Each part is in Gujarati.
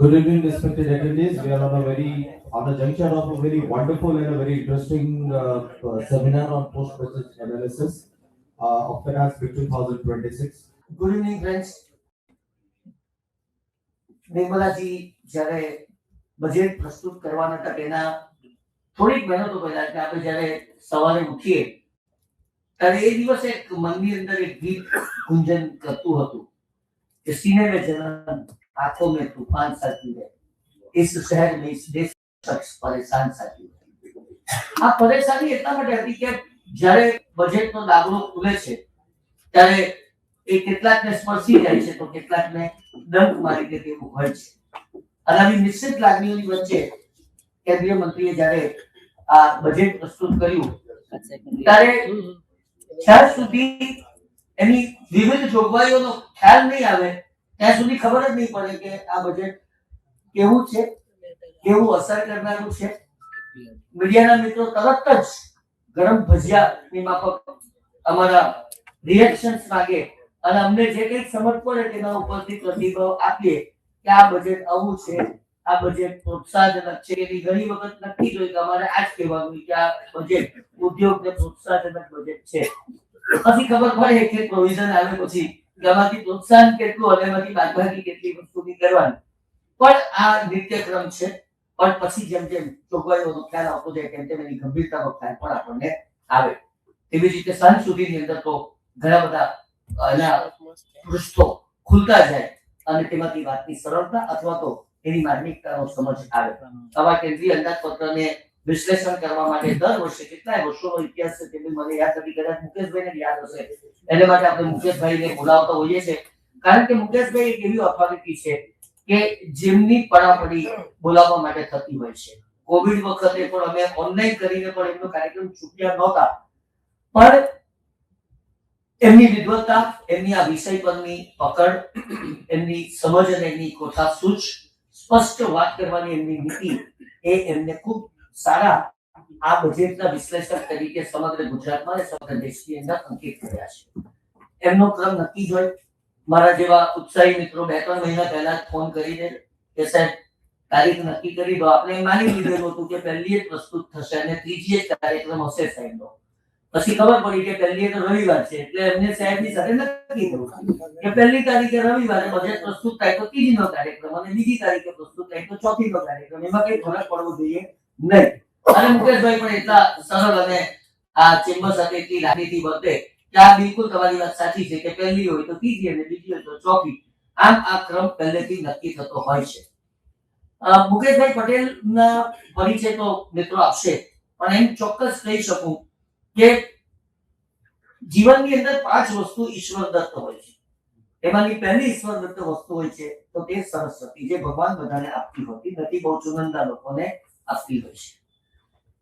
Good evening, respected attendees. We are on the junction of a very wonderful and a very interesting seminar on post-budget analysis of Finance Bill 2026. Good evening friends. નિર્મલાજી જ્યારે બજેટ પ્રસ્તુત કરવાના હતા તેના થોડીક મહિનાઓ પહેલા એટલે આપણે જ્યારે સવારે ઉઠીએ ત્યારે એ દિવસે એક મનની અંદર એક ગીત ગુંજન કરતું હતું કે सीने में जलन आंखों में तूफान साथी है इस शहर में इस देश शख्स परेशान साथी है. આ પરેશાની એટલા માટે હતી કે જ્યારે બજેટનો દાખલો ખુલે છે ત્યારે એ કેટલાકને સ્પર્શી જાય છે તો કેટલાકને ડંક મારી દે તેવું હોય છે. અને આવી નિશ્ચિત લાગણીઓની વચ્ચે કેન્દ્રીય મંત્રીએ જ્યારે આ બજેટ પ્રસ્તુત કર્યું ત્યારે જ્યાં સુધી એની વિવિધ જોગવાઈઓનો ખ્યાલ નહીં આવે ત્યાં સુધી ખબર જ નહીં પડે કે આ બજેટ કેવું છે, કેવું અસર કરનારું છે. મીડિયાના મિત્રો તરત જ ગરમ ભજીયાની માફક અમારા રિએક્શન્સ માગે અને અમને જે કંઈક સમજ પડે તેના ઉપરથી પ્રતિભાવ આપીએ કે આ બજેટ આવું છે, આ બજેટ પ્રોત્સાહજનક છે. એની ઘણી વખત નક્કી જોઈ કે અમારે આ જ કહેવાનું કે આ બજેટ ઉદ્યોગને પ્રોત્સાહજનક બજેટ છે. પછી ખબર પડે કે પ્રોવિઝન આવે પછી એમાંથી પ્રોત્સાહન કેટલું અને એમાંથી બાદબાકી કેટલી વસ્તુની કરવાની. પણ આ નિત્યક્રમ છે. પણ પછી જેમ જેમ જોગવાઈઓનો ખ્યાલ આવતો જાય તેમ તેમ એની ગંભીરતાનો ખ્યાલ પણ આપણને આવે. તેવી જ રીતે સાંજ સુધીની અંદર તો ઘણા બધા એના પૃષ્ઠો ખુલતા જાય અને તેમાંથી વાતની સરળતા અથવા તો એની માર્મિકતાનો સમજ આવે. આવા કેન્દ્રીય અંદાજપત્રને વિશ્લેષણ કરવા માટે દર વર્ષે કેટલાય વર્ષોનો ઇતિહાસ છે તે મને યાદ નથી, કદાચ મુકેશભાઈને યાદ હશે. એટલે માટે આપણે મુકેશભાઈને બોલાવતા હોઈએ છીએ કારણ કે મુકેશભાઈ એક એવી ઓથોરિટી છે કે જેમની પડાપડી બોલાવવા માટે થતી હોય છે. કોવિડ વખતે પણ અમે ઓનલાઈન કરીને પણ એમનો કાર્યક્રમ ચૂક્યા નહોતા, પણ એમની વિદ્વત્તા, એમની આ વિષય પરની પકડ, એમની સમજ અને એમની કોઠાસૂઝ, સ્પષ્ટ વાત કરવાની એમની નીતિ એ એમને ખૂબ સારા આ બજેટના વિશ્લેષક તરીકે સમગ્ર ગુજરાતમાં અને સમગ્ર દેશની અંદર અંકિત કર્યા છે. એમનો ક્રમ નક્કી જ હોય. મારા જેવા ઉત્સાહી મિત્રો 2-3 મહિના પહેલા જ ફોન કરીને કે સાહેબ તારીખ નક્કી કરી દો. આપણે માની લીધેલું હતું કે પહેલી જ પ્રસ્તુત થશે અને ત્રીજી જ કાર્યક્રમ હશે સાહેબનો. પછી ખબર પડી કે પહેલી તો રવિવાર છે એટલે એમને સાહેબની સાથે નક્કી કર્યું કે પહેલી તારીખે રવિવારે બજેટ પ્રસ્તુત થાય તો ત્રીજીનો કાર્યક્રમ અને બીજી તારીખે પ્રસ્તુત થાય તો ચોથીનો કાર્યક્રમ. એમાં કઈ ફરક પડવો જોઈએ નહીં. અને મુકેશભાઈ પણ એટલા સરળ અને આ ચેમ્બર સાથે એટલી લાગણીથી વર્તે કે આ બિલકુલ તમારી વાત સાચી છે કે પહેલી હોય તો ત્રીજી અને બીજી હોય તો ચોથી. આમ આ ક્રમ પહેલેથી નક્કી થતો હોય છે. મુકેશભાઈ પટેલના પરિચય તો મિત્રો આપશે, પણ એમ ચોક્કસ કહી શકું કે જીવનની અંદર 5 વસ્તુ ઈશ્વર દત્ત હોય છે. એમાંની પહેલી ઈશ્વર દત્ત વસ્તુ હોય છે તો તે સરસ્વતી, જે ભગવાન બધાને આપતી હોતી નથી, બહુ ચુનંદા લોકોને આપતી હોય છે.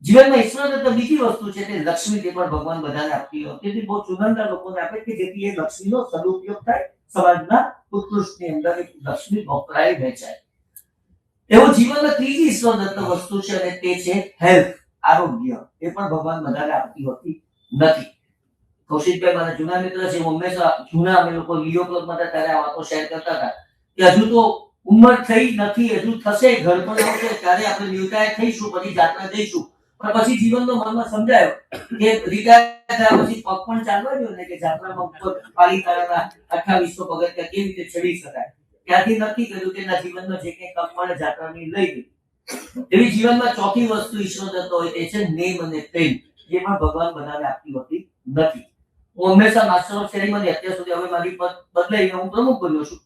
જીવનમાં ઈશ્વર દત્ત બીજી વસ્તુ છે તે લક્ષ્મી, તે પણ ભગવાન બધાને આપતી હોય તેથી બહુ ચુનંદા લોકોને આપે કે જેથી એ લક્ષ્મીનો સદુપયોગ થાય, સમાજના ઉત્કૃષ્ટની અંદર એક લક્ષ્મી વપરાય વેચાય. એવું જીવનમાં ત્રીજી ઈશ્વર દત્ત વસ્તુ છે અને તે છે હેલ્થ, આરોગ્ય. એ પણ ભગવાન બધાને આપતી હોતી નથી. કૌશિકભાઈ મારા જૂના મિત્ર છે, હંમેશા જૂના અમે લોકો લિયો ક્લબમાં હતા ત્યારે આ વાતો શેર કરતા હતા કે હજુ તો ઉંમર થઈ નથી, હજુ થશે, ઘર પણ આવશે ત્યારે આપણે નિવૃત્ત થઈશું, પછી જાત્રા જઈશું. પણ પછી જીવનનો મનમાં સમજાયો કે રિટાયર થયા પછી પગ પણ ચાલવા જોઈએ ને, કે જાત્રામાં ઉપર પાલિતાણાના 2800 પગથિયા કેવી રીતે ચડી શકાય. ત્યાંથી નક્કી કર્યું કે ના, જીવનમાં જે કંઈ કપ મળે જાત્રાની લઈ ગઈ. એવી જીવનમાં ચોથી વસ્તુ ઈશ્વર દત્ત હોય તે છે નેમ અને પ્રેમ, જે પણ ભગવાન બધાને આપતી હોતી નથી. હું હંમેશા માસ્ટર ઓફ સેરેમની, અત્યાર સુધી હવે મારી પદ બદલાઈને હું પ્રમુખ બન્યો છું,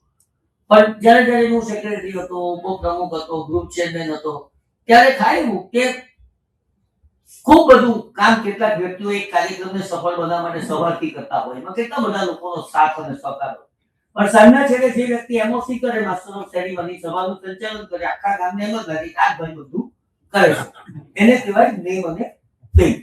પણ જ્યારે જ્યારે હું સેક્રેટરી હતો, ઉપપ્રમુખ હતો, ગ્રુપ ચેરમેન હતો, ત્યારે થાય એવું કે ખૂબ બધું કામ કેટલાક વ્યક્તિઓ એક કાર્યક્રમને સફળ બનાવવા માટે સવારથી કરતા હોય, એમાં કેટલા બધા લોકોનો સાથ અને સહકાર હોય. પણ સાંજના છેડે જે વ્યક્તિ એમઓસી કરે, માસ્ટર ઓફ સેરેમની, સભાનું સંચાલન કરે, આખા ગામને એમ જ લાગે કે આ ભાઈ બધું કરે છે, એને કહેવાય નેમ અને પ્રેમ.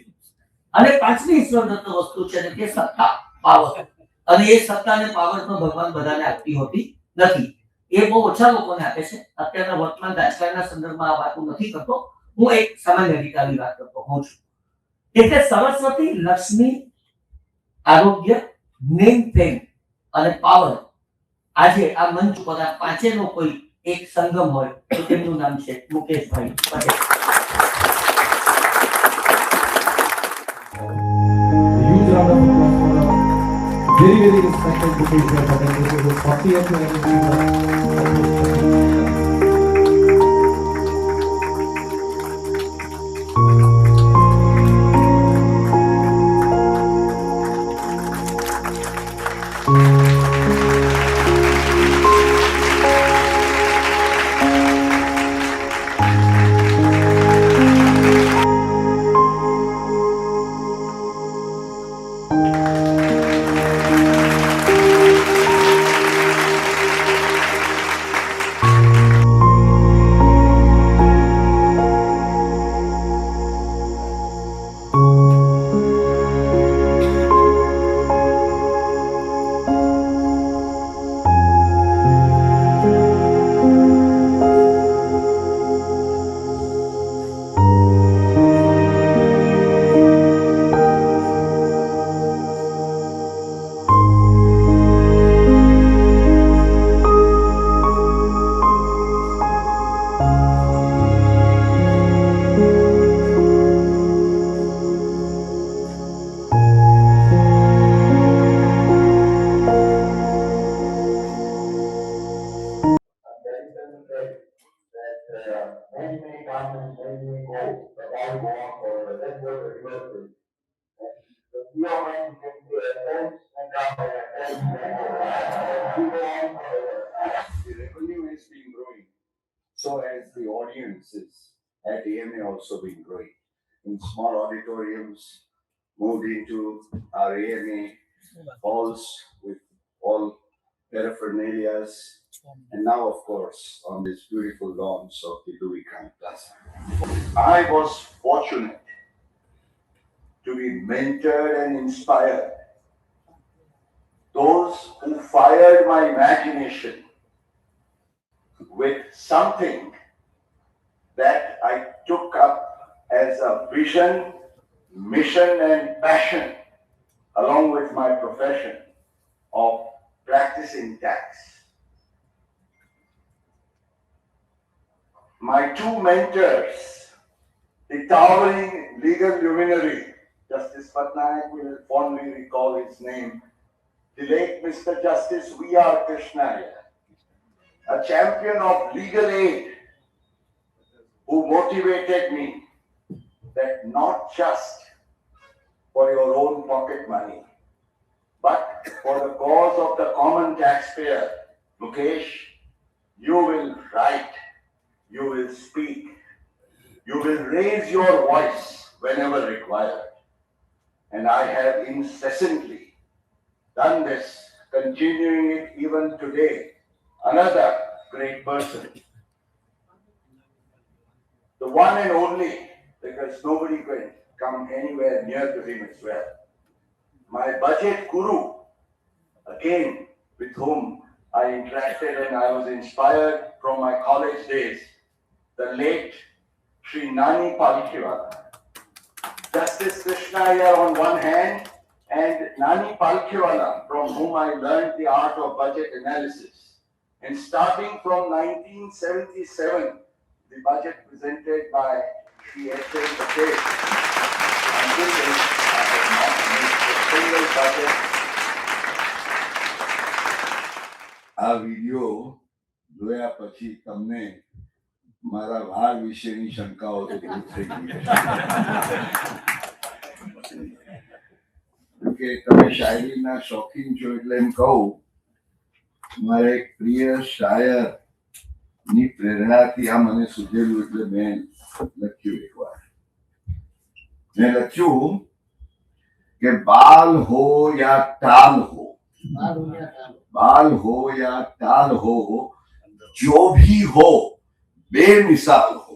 અને પાંચમી ઈશ્વર દત્ત વસ્તુ છે તે સત્તા, પાવર. અને એ સત્તા અને પાવર પણ ભગવાન બધાને આપતી હોતી નથી. એ બહુ ઓછા લોકોને આપે છે. અત્યારના વર્તમાન રાજકારણના સંદર્ભમાં આ વાતો નથી કરતો, હું એક સામાન્ય રીતની વાત કરતો હોઉં છું. એટલે સરસ્વતી, લક્ષ્મી, આરોગ્ય, નેમ, પ્રેમ અને પાવર આજે આ મંચ ઉપર આ પાંચેનો કોઈ એક સંગમ હોય તો તેમનું નામ છે મુકેશભાઈ Patel. A huge round of applause for our very, very respected Mukesh Bhai Patel. This is his 40th anniversary. Many governments, many go, but I walk or let's go to university. The government can do events and The revenue has been growing. So has the audiences at AMA also been growing. In small auditoriums, moved into our AMA halls with all paraphernalias. And now, of course, on this beautiful lawns of the Louis Khang Plaza. I was fortunate to be mentored and inspired. Those who fired my imagination with something that I took up as a vision, mission, and passion, along with my profession of practicing tax. My two mentors, the towering legal luminary, Justice Patnaik will fondly recall his name, the late Mr. Justice V.R. Krishnaiyer, a champion of legal aid, who motivated me that not just for your own pocket money, but for the cause of the common taxpayer, Mukesh, you will write, you will speak, you will raise your voice whenever required. And I have incessantly done this, continuing it even today. Another great person, the one and only, because nobody can come anywhere near to him as well. My budget guru, again, with whom I interacted and I was inspired from my college days, the late Sri Nani Palkhiwala. Justice Krishnaiyer on one hand, and Nani Palkhiwala, from whom I learned the art of budget analysis. And starting from 1977, the budget presented by Sri H.A. Patel, until then, I have not made a single budget. આ વિડિયો જોયા પછી તમને મારા ભાર વિશેની શંકાઓ તો દૂર થઈ ગઈ કે તમે શાયરીના શોખીન છો એટલે એમ કહું મારા એક પ્રિય શાયરની પ્રેરણાથી આ મને સૂચેલું એટલે મેં લખ્યું એકવાર મેં લખ્યું કે બાલ હો યા તાલ હો बाल हो या टाल हो जो भी हो बेमिसाल हो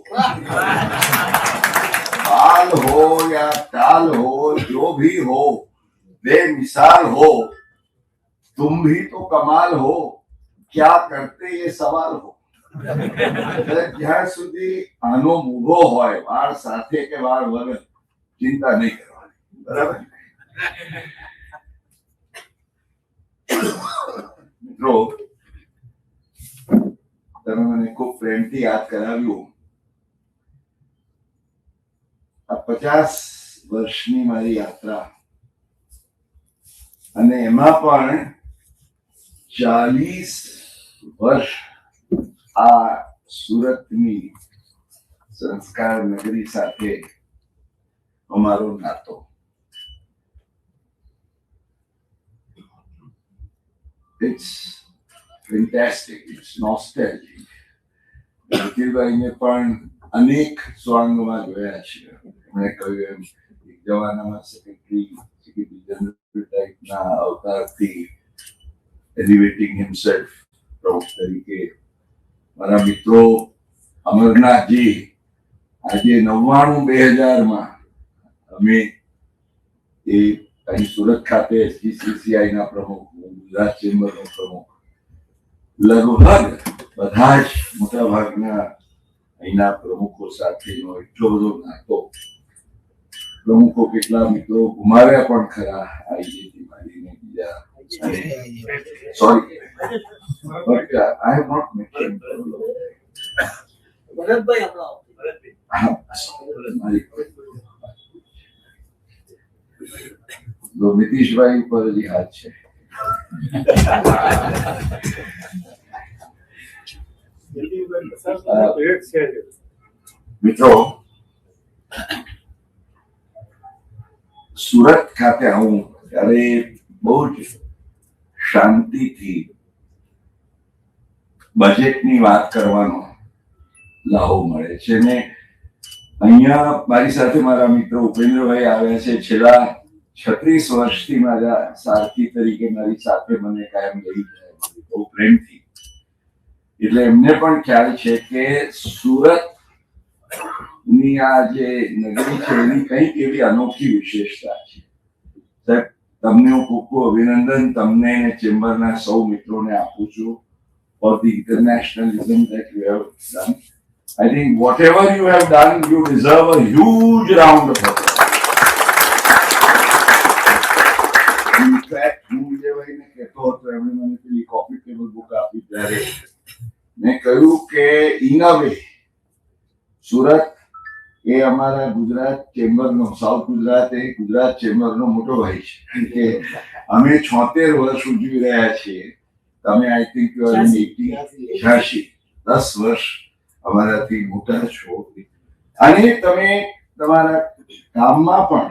बाल हो या टाल हो जो भी हो बेमिसाल हो तुम भी तो कमाल हो क्या करते ये सवाल हो જ્યાં સુધી આનો મૂળો હોય વાળ સાથે કે વાળ વગર ચિંતા નહીં કરવાની બરાબર મિત્રો તમે મને પ્રેમથી યાદ કરાવ્યું. આ 50 વર્ષની મારી યાત્રા અને એમાં પણ 40 વર્ષ આ સુરતની સંસ્કાર નગરી સાથે અમારો નાતો. It's fantastic. It's nostalgic. નિખિલભાઈને પણ અનેક સ્વાંગમાં જોયા છે. એમણે કહ્યું એમ એક જમાનામાં સેક્રેટરી જનરલ ટાઈપના અવતારથી એલિવેટિંગ હિમસેલ્ફ પ્રમુખ તરીકે. મારા મિત્રો અમરનાથજી આજે 99-2000 અમે એ અહીં સુરત ખાતે SGCCI ના પ્રમુખ, ગુજરાત ચેમ્બરનો પ્રમુખ, લગભગ બધા જ મોટા ભાગના અહીંના પ્રમુખો સાથેનો એટલો બધો નાતો. પ્રમુખો કેટલા મિત્રો ગુમાવ્યા પણ ખરા, આઈજીથી માંડીને બીજા. Sorry, but I have not mention. Bharatbhai હમણાં નીતિશભાઈ ઉપર હજી હાથ છે. મિત્રો, સુરત ખાતે આવું ત્યારે બહુ જ શાંતિથી બજેટની વાત કરવાનો લાહો મળે છે. ને અહીંયા મારી સાથે મારા મિત્ર ઉપેન્દ્રભાઈ આવ્યા છે. છેલ્લા 36 વર્ષથી મારા સારથી તરીકે મારી સાથે મને કાયમ લઈ જાય બહુ પ્રેમથી. એટલે એમને પણ ખ્યાલ છે કે સુરત ની આ જે નગરી છે એની કંઈક એવી અનોખી વિશેષતા છે. સાહેબ, તમને હું ખૂબ ખૂબ અભિનંદન તમને અને ચેમ્બરના સૌ મિત્રોને આપું છું for the internationalism that you have done. I think whatever you have done, you deserve a huge round of applause. In fact, હું વિજયભાઈને કહેતો હતો, એમણે મને પેલી કોફી ટેબલ બુક આપી ત્યારે મેં કહ્યું કે ઇન અ વે સુરત એ અમારા ગુજરાત ચેમ્બરનો, સાઉથ ગુજરાત એ ગુજરાત ચેમ્બરનો મોટો ભાઈ છે. કારણ કે અમે 76 વર્ષ ઉજવી રહ્યા છીએ. તમે આઈ થિંક યુ આર ઇન 86 10 વર્ષ અમારાથી મોટા છો. અને તમે તમારા કામમાં પણ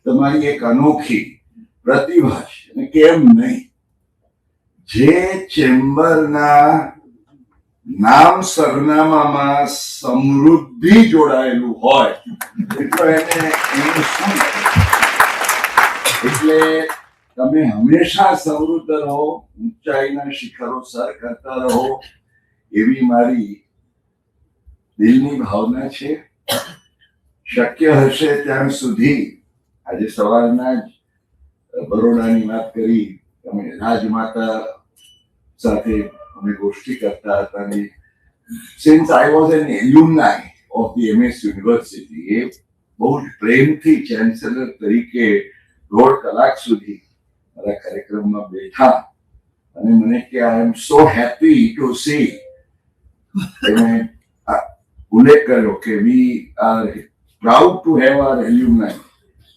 તમારી એક અનોખી પ્રતિભા છે. અને કેમ નહીં, જે ચેમ્બરના નામ સરનામામાં સમૃદ્ધિ જોડાયેલું હોય તો એને શું, એટલે તમે હંમેશા સમૃદ્ધ રહો, ઊંચાઈના શિખરો સર કરતા રહો, એવી મારી દિલની ભાવના છે. શક્ય હશે ત્યાં સુધી, આજે સવારના જ બરોડાની વાત કરી, તમે રાજમાતા સાથે અમે ગોષ્ઠી કરતા હતા. અને since I was an alumni of the MS university, એ બહુ જ પ્રેમથી ચાન્સેલર તરીકે 1.5 કલાક સુધી મારા કાર્યક્રમમાં બેઠા અને મને કે I am so happy to see, એને ઉલ્લેખ કર્યો કે we are proud to have our alumni.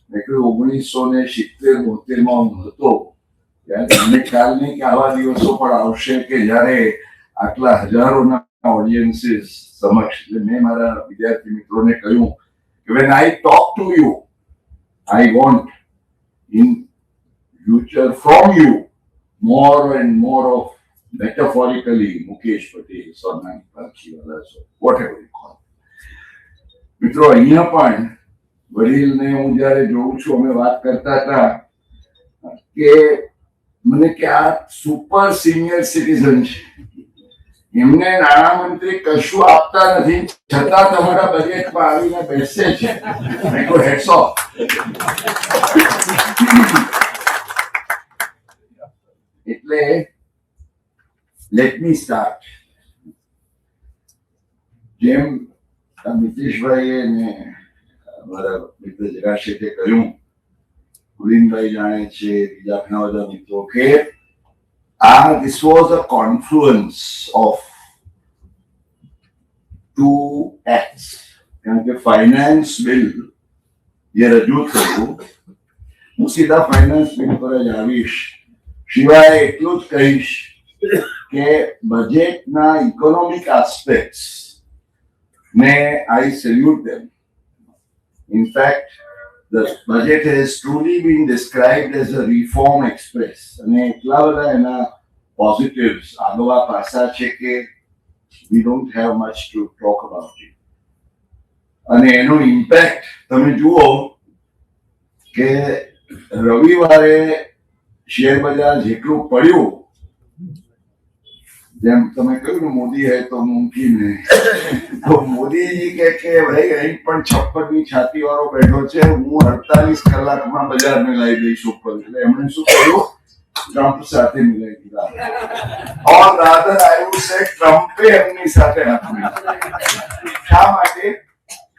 મેં કહ્યું 1970-72 હું હતો ત્યારે મને ખ્યાલ નહીં કે આવા દિવસો પણ આવશે કે જ્યારે આટલા હજારોના ઓડિયન્સીસ સમક્ષ. એટલે મેં મારા વિદ્યાર્થી મિત્રોને કહ્યું કે when I talk to you, I want in future from you more and more of metaphorically Mukesh Patel, Sonali Parchiwala, so whatever you call. મિત્રો, અહીંયા પણ વડીલને હું જયારે જોઉં છું, અમે વાત કરતા હતા કે મને કે આ સુપર સિનિયર સિટીઝન છે, એમને નાણામંત્રી કશું આપતા નથી છતાં તમારા બજેટમાં આવીને બેસે છે. Hats of. એટલે લેટ મી સ્ટાર્ટ. જેમ નીતિશભાઈએ ને મારા મિત્ર જગા શેઠે કહ્યું, કુલીનભાઈ જાણે છે, બીજા ઘણા બધા મિત્રો, કે this was a confluence of two acts, કારણ કે ફાઇનાન્સ બિલ જે રજૂ થયું, હું સીધા ફાઇનાન્સ બિલ પર જ આવીશ, સિવાય એટલું જ કહીશ કે બજેટના ઇકોનોમિક આસ્પેક્ટ્સ ને I salute them. In fact, the budget has truly been described as a reform express. અને એટલા બધા એના positives, આગવા પાસા છે કે we don't have much to talk about it. અને એનો ઇમ્પેક્ટ તમે જુઓ કે રવિવારે શેર બજાર જેટલું પડ્યું, જેમ તમે કહ્યું ને મોદી હે તો મુમકિન હે, તો મોદીજી કે ભાઈ અહીં પણ 56ની છાતી વાળો બેઠો છે, હું 48 કલાકમાં બજારને લાવી દઈશ ઉપર. એટલે એમણે શું કર્યું? ટ્રમ્પ સાથે મિલાવી દીધા. ઓર રાધર આઈ વુડ સે ટ્રમ્પે એમની સાથે હાથ મિલાવ્યા. શા માટે?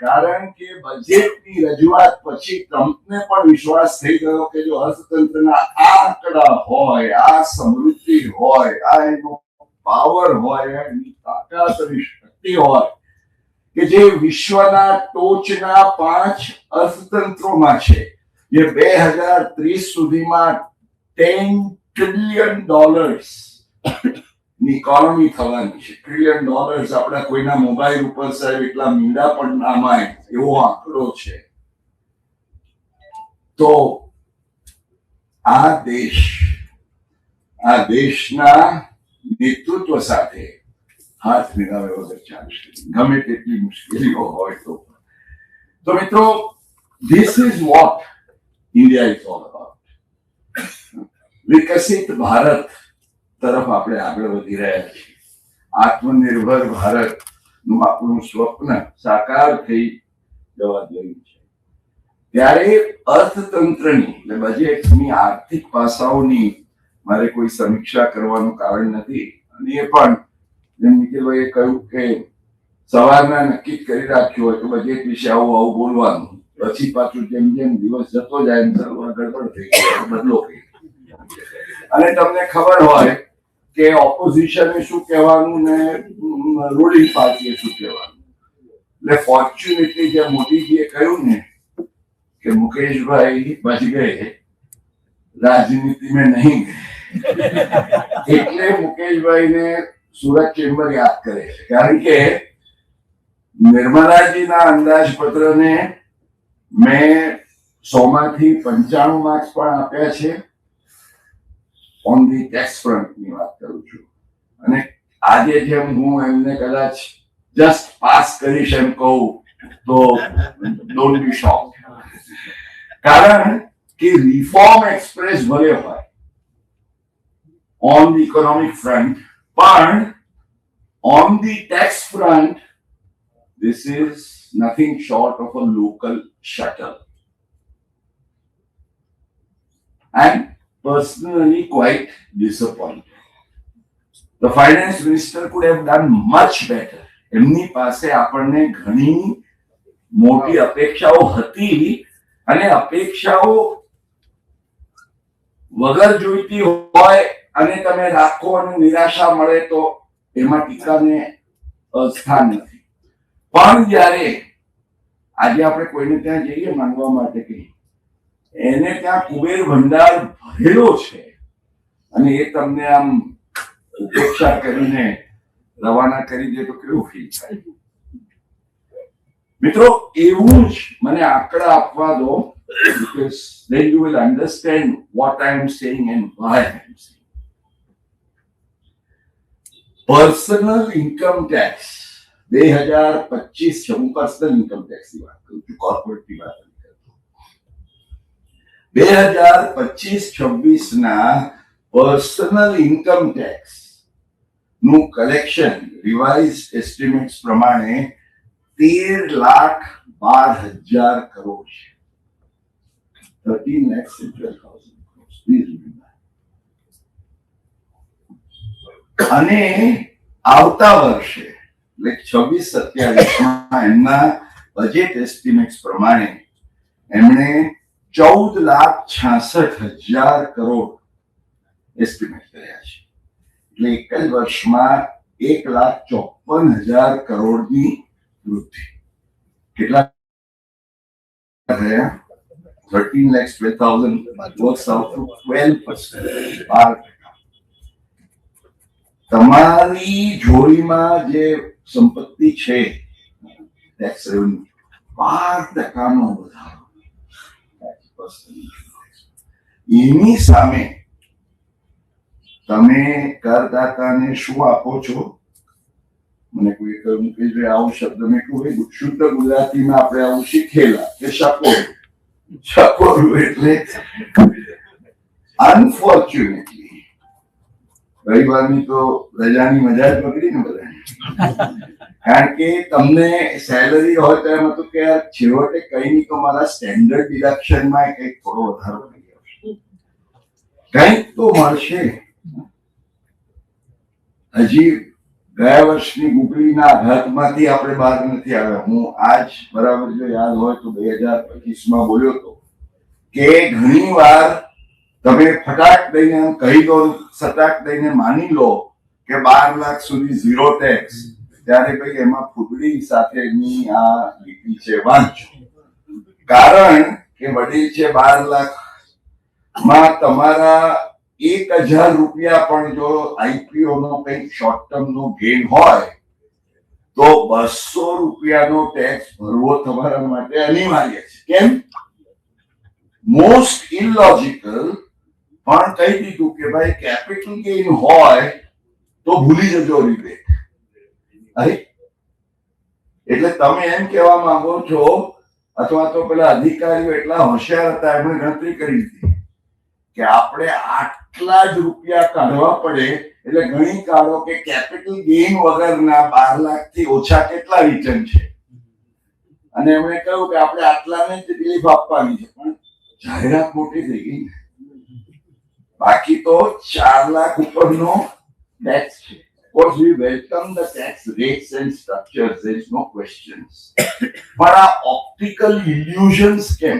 કારણ કે બજેટની રજૂઆત પછી ટ્રમ્પને પણ વિશ્વાસ થઈ ગયો કે જો અર્થતંત્રના આ આંકડા હોય, આ સમૃદ્ધિ હોય, આ એનો પાવર હોય, એની તાકાત અને શક્તિ હોય કે જે વિશ્વના ટોચના 5 અર્થતંત્રોમાં છે, જે 2030 સુધીમાં $10 trillion ની ઇકોનોમી થવાની છે. $1 trillion આપણા કોઈના મોબાઈલ ઉપર સાહેબ એટલા મીંડા પણ ના માય એવો આંકડો છે. તો આ દેશના નેતૃત્વ સાથે હાથ મિલાવ્યા વગર ચાલશે, ગમે તેટલી મુશ્કેલીઓ હોય તો. તો મિત્રો, this is what India is all about. વિકસિત ભારત તરફ આપણે આગળ વધી રહ્યા છીએ. આત્મનિર્ભર ભારતનું આપણું સ્વપ્ન સાકાર થઈ જવા રહ્યું છે. ત્યારે અર્થતંત્રની એટલે બજેટની આર્થિક પાસાઓની મારે કોઈ સમીક્ષા કરવાનું કારણ નથી. અને એ પણ જેમ નિખિલભાઈએ કહ્યું કે સવારના નક્કી કરી રાખ્યું હોય તો બજેટ વિશે આવું બોલવાનું, પછી પાછું જેમ જેમ દિવસ જતો જાય એમ ગડબડ થઈ ગઈ, બદલો થઈ ગયો. અને તમને ખબર હોય કે ઓપોઝિશને શું કહેવાનું ને રૂલિંગ પાર્ટીએ શું કહેવાનું. એટલે ફોર્ચ્યુનેટલી જે મોદીજીએ કહ્યું ને કે મુકેશભાઈ બચ ગયે, રાજનીતિ में नहीं गए, એટલે મુકેશભાઈને સુરત ચેમ્બર યાદ કરે છે. કારણ કે નિર્મલાજીના અંદાજપત્રને મેં 100માંથી 95 માર્ક્સ પણ આપ્યા છે. ઓન ધી ટેક્સ ફ્રન્ટની વાત કરું છું. અને આજે જેમ હું એમને કદાચ જસ્ટ પાસ કરીશ એમ કહું તો ડોન્ટ બી શોક. કારણ કે રિફોર્મ એક્સપ્રેસ ભલે હોય ઓન ધી ઇકોનોમિક ફ્રન્ટ, પણ on the tax front this is nothing short of a local shuttle. I'm personally quite disappointed. The finance minister could have done much better. એમની પાસે આપણને ઘણી મોટી અપેક્ષાઓ હતી અને અપેક્ષાઓ વગર જોઈતી હોય અને તમે રાખો અને નિરાશા મળે તો એમાં ટીકાને સ્થાન નથી. પણ જ્યારે આજે આપણે કોઈને ત્યાં જઈએ માંગવા માટે કે એને ત્યાં કુબેર ભંડાર ભરેલો છે અને એ તમને આમ ઉપેક્ષા કરીને રવાના કરી દે તો કેવું ફીલ થાય? મિત્રો, એવું જ મને આંકડા આપવા દો, because then you will understand what I am saying and why I am saying. Personal income tax 2025, હું પર્સનલ ઇન્કમ ટેક્સ ની વાત કરું છું, કોર્પોરેટ ની વાત નથી કરતો. 2025-26 ના પર્સનલ ઇન્કમ ટેક્સ નું કલેક્શન રિવાઇઝડ એસ્ટિમેટ્સ પ્રમાણે 13,12,000 કરોડ છે. 13,12,000 crores. Please remember. અને આવતા વર્ષે એટલે 26-27 એમના બજેટ એસ્ટિમેટ્સ પ્રમાણે એમણે 14,66,000 કરોડ એસ્ટિમેટ કર્યા છે. એટલે એક જ વર્ષમાં 1,54,000 કરોડની વૃદ્ધિ કેટલા થયા? 13,12,000 works out to 12%. તમારી જોડીમાં જે સંપત્તિ છે ટેક્સ રેવન્યુ 12% વધારો, એની સામે તમે કરદાતાને શું આપો છો? મને કોઈ કહ્યું મુકેશભાઈ આવો શબ્દ મેં કહ્યું શુદ્ધ ગુજરાતીમાં આપણે આવું શીખેલા કે શકોરું એટલે અનફોર્ચ્યુનેટલી રવિવારની તો રજાની મજા જ પકડી ને બધાને, કારણ કે તમને સેલરી હોય તો એમ હતું કે યાર છેવટે કઈ નહીં તો મારા સ્ટેન્ડર્ડ ડિડક્શનમાં કંઈક થોડો વધારો થઈ આવશે, કંઈક તો મળશે. હજી ગયા વર્ષની ગુગળીના આઘાતમાંથી આપણે બહાર નથી આવ્યા. હું આજ બરાબર જો યાદ હોય તો 2025માં બોલ્યો હતો કે ઘણી વાર તમે ફટાક દઈને એમ કહી દો, સટાક દઈને માની લો કે 12 લાખ સુધી ઝીરો ટેક્સ, ત્યારે ભાઈ એમાં ફૂગડી સાથેની આ લીટી છે વાંચો. કારણ કે વડીલ છે 12 લાખમાં તમારા 1,000 રૂપિયા પણ જો આઈપીઓ નો કંઈક શોર્ટ ટર્મ નો ગેઇન હોય તો 200 રૂપિયાનો ટેક્સ ભરવો તમારા માટે અનિવાર્ય છે. કેમ? મોસ્ટ ઇલોજિકલ પણ કહી દીધું કે ભાઈ કેપિટલ ગેઇન હોય તો ભૂલી જજો રિબેટ. એટલે તમે એમ કહેવા માંગો છો, અથવા તો પેલા અધિકારીઓ એટલા હોશિયાર હતા એમણે ગણતરી કરી હતી કે આપણે આટલા જ રૂપિયા કાઢવા પડે એટલે ગણી કાઢો કે કેપિટલ ગેઇન વગરના 12 લાખથી ઓછા કેટલા રિટર્ન છે, અને એમણે કહ્યું કે આપણે આટલાને જ રિલીફ આપવાની છે. પણ જાહેરાત મોટી થઈ ગઈ, બાકી તો 4 લાખ ઉપરનો ટેક્સ છે. Of course, we welcome the tax rates and structures, there is no questions. પણ આ ઓપ્ટિકલ ઇલ્યુઝન્સ કેમ?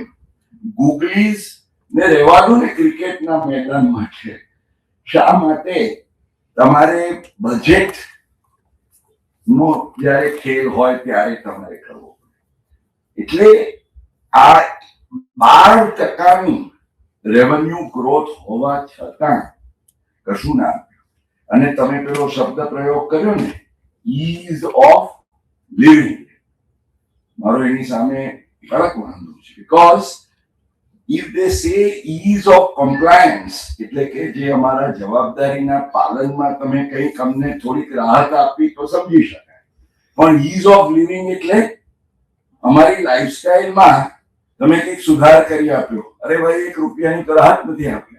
ગૂગલીઝ ને રહેવા દો ને ક્રિકેટના મેદાનમાં છે. શા માટે તમારે બજેટ નો જ્યારે ખેલ હોય ત્યારે તમારે કરવો પડે? એટલે આ 12%ની રેવન્યુ ગ્રોથ હોવા છતાં કશું ના. અને તમે પેલો શબ્દ પ્રયોગ કર્યો ને, ઇઝ ઓફ લિવિંગ, મારો એની સામે કડક વાંધો છે. Because if they say ease of compliance, એટલે કે જે અમારા જવાબદારીના પાલનમાં તમે કંઈક અમને થોડીક રાહત આપી તો સમજી શકાય, પણ ease of living એટલે અમારી લાઈફસ્ટાઈલમાં તમે કંઈક સુધાર કરી આપ્યો. અરે ભાઈ 1 રૂપિયાની તો રાહત નથી આપી.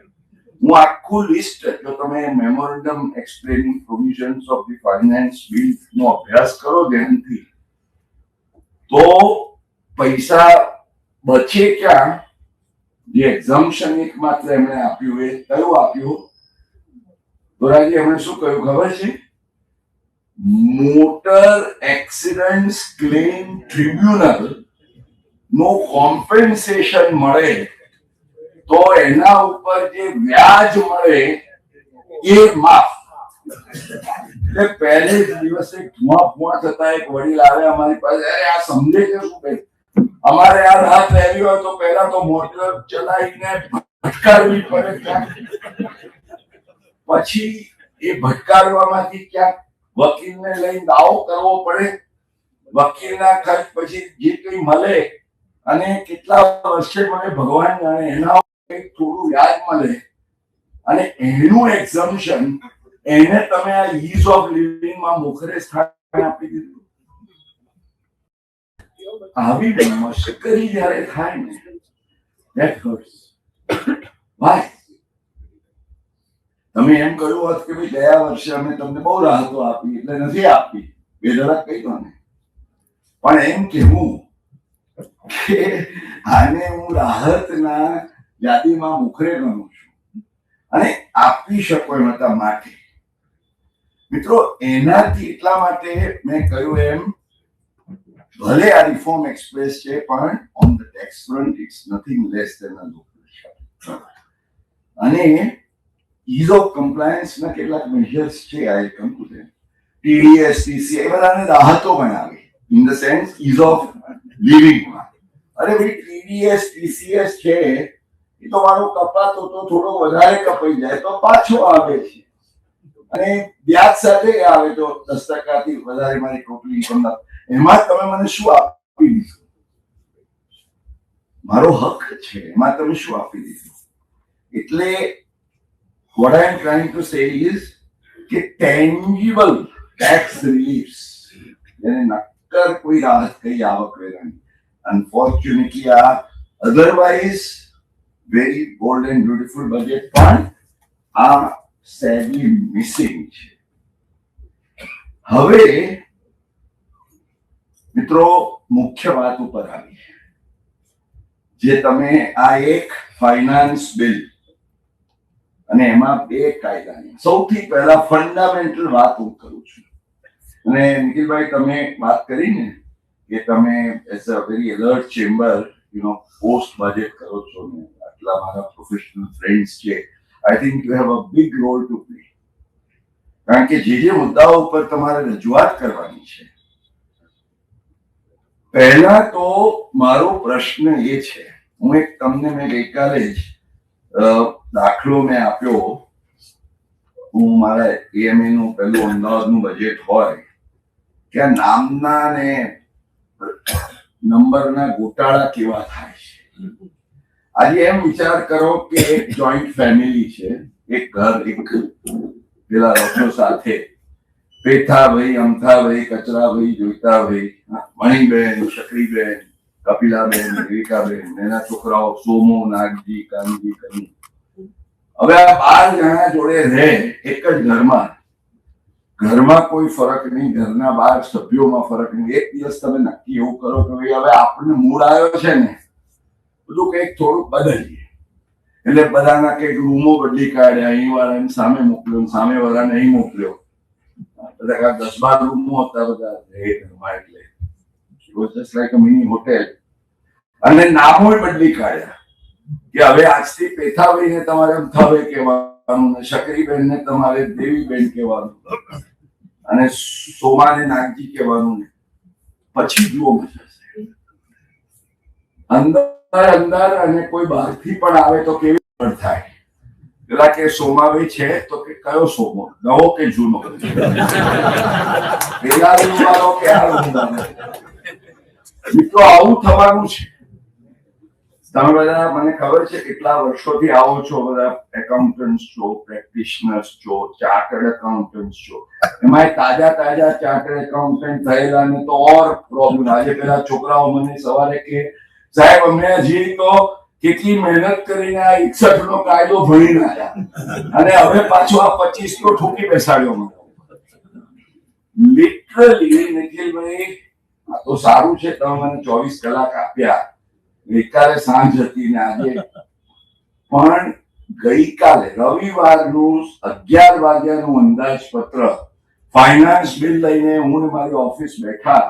હું આખું લિસ્ટ, જો તમે memorandum explaining provisions of the finance bill નો અભ્યાસ કરો ધ્યાનથી, તો પૈસા બચે ક્યાં? જે એક્ઝમ્પશન એક માત્ર એમણે આપ્યું એ કયું આપ્યું? દોરાજી એમણે શું કહ્યું ખબર છે? મોટર એક્સિડન્ટ ક્લેમ ટ્રિબ્યુનલ નો કોમ્પેન્સેશન મળે તો એના ઉપર જે વ્યાજ મળે એ માફ. એટલે પહેલે જ દિવસે ધુઆ થતા એક વડીલ આવે અમારી પાસે, અરે આ સમજે છે શું કઈ? અમારે આ રાહત લેવી હોય તો પહેલા તો મોટર ચલાવીને ભટકારવી પડે, પછી એ ભટકારવામાંથી ક્યાંક વકીલને લઈને દાવો કરવો પડે, વકીલના ખર્ચ પછી જે કંઈ મળે અને કેટલા વર્ષે મને ભગવાન જાણે એના કંઈક થોડું વ્યાજ મળે, અને એનું એક્ઝમ્પશન એને તમે આ ઇઝ ઓફ લિવિંગમાં મોખરે સ્થાન આપી દીધું. આવી મશ્કરી જ્યારે થાય ને, that hurts. Why? તમે એમ કહ્યું હોત કે ભાઈ ગયા વર્ષે અમે તમને બહુ રાહતો આપી એટલે નથી આપી, બેધડક કહી દો ને. પણ એમ કહેવું કે આને હું રાહતના યાદીમાં મુખરે ગણું છું અને આપી શકો એમ હતા માટે. મિત્રો, એનાથી એટલા માટે મેં કહ્યું એમ, ભલે આ રિફોર્મ એક્સપ્રેસ છે પણ on the tax front it's nothing less than a local shop. અને ઇઝ ઓફ કમ્પ્લાયન્સના કેટલાક મેજર્સ છે. આ કમ ટુ ટીડીએસ, ટીસી એ બધાને રાહતો બનાવી. In the sense ease of લિવિંગમાં. અરે ભાઈ TDS TCS છે એ તો મારો કપાતો તો થોડો વધારે કપાઈ જાય તો પાછો આવે છે, અને વ્યાજ સાથે આવે તો 10% વધારે મારી ટોટલ ઇન્કમ, એમાં તમે મને શું આપી દીધું? મારો હક છે, એમાં તમે શું આપી દીધું? એટલે what I am trying to say is કે tangible tax reliefs, જેને નક્કર કોઈ રાહત કઈ આવકવેરાની, unfortunately આ otherwise very bold and beautiful budget પણ આ sadly missing છે. હવે મિત્રો મુખ્ય વાત ઉપર આવી, જે તમે આ એક ફાઇનાન્સ બિલ અને એમાં બે કાયદાની સૌથી પહેલા ફંડામેન્ટલ વાત હું કરું છું. અને નિખિલભાઈ તમે વાત કરી ને કે તમે as a very alert chamber post budget કરો છો ને, આટલા મારા પ્રોફેશનલ ફ્રેન્ડ્સ છે, I think you have a big role to play. કારણ કે જે મુદ્દાઓ ઉપર તમારે રજૂઆત કરવાની છે, પહેલા તો મારો પ્રશ્ન એ છે, હું એક તમને મેં ગઈકાલે જ દાખલો મેં આપ્યો, હું મારા AMA નું પેલું અમદાવાદનું બજેટ હોય કે નામના ને નંબરના ગોટાળા કેવા થાય છે. આજે એમ વિચાર કરો કે એક જોઈન્ટ ફેમિલી છે, એક ઘર, એક પેલા રખો સાથે પેથાભાઈ, અમથાભાઈ, કચરાભાઈ, જોઈતાભાઈ, મણીબેન, શકરીબેન, કપિલાબેન, વિવેકાબેન, એના છોકરાઓ સોમો, નાગજી, કાનજી, કની. હવે આ 12 જણા જોડે રહે એક જ ઘરમાં કોઈ ફરક નહીં, ઘરના 12 સભ્યોમાં ફરક નહીં. એક દિવસ તમે નક્કી એવું કરો કે ભાઈ હવે આપણને મૂડ આવ્યો છે ને બધું કંઈક થોડુંક બદલીએ, એટલે બધાના કંઈક રૂમો બદલી કાઢ્યા, અહીં વાળાને સામે મોકલ્યો, સામે વાળાને અહીં મોકલ્યો, બધા 10-12 રૂમો હતા બધા ઘરમાં, એટલે જસ્ટ લાઈક અ મિની હોટેલ. અને નામો બદલી કાઢ્યા કે હવે આજથી પેથાભાઈને તમારે અમથાભાઈ કહેવાનું, શકરીબેનને તમારે દેવીબેન કહેવાનું, અને સોમાને નાગજી કહેવાનું. ને પછી જુઓ મજા અંદર અને કોઈ બહારથી પણ આવે તો કેવી પણ થાય. પેલા કે સોમાભાઈ છે તો કે કયો સોમો, નવો કે જૂનો, પેલા રૂમવાળો કે આ રૂમવાળો. મિત્રો આવું થવાનું છે. તમે બધા મને ખબર છે કેટલા વર્ષોથી આવો છો, બધા એકાઉન્ટન્ટ્સ છો, પ્રેક્ટિશનર્સ છો, ચાર્ટર્ડ એકાઉન્ટન્ટ્સ છો. એમાં તાજા ચાર્ટર્ડ એકાઉન્ટન્ટ થયેલા ને તો ઓર પ્રોબ્લેમ. આજે પેલા છોકરાઓ મને સવારે કે સાહેબ અમે હજી તો કેટલી મહેનત કરીને આ 61 નો કાયદો ભણીને આવ્યા અને હવે પાછો આ 25 નો ઠોકી બેસાડ્યો મને. લિટરલી નિખિલભાઈ આ તો સારું છે તમે મને 24 કલાક આપ્યા. ગઈકાલે સાંજ હતી ને આજે પણ ગઈકાલે રવિવારનું 11 વાગ્યાનું અંદાજપત્ર ફાઇનાન્સ બિલ લઈને હું ને મારી ઓફિસ બેઠા.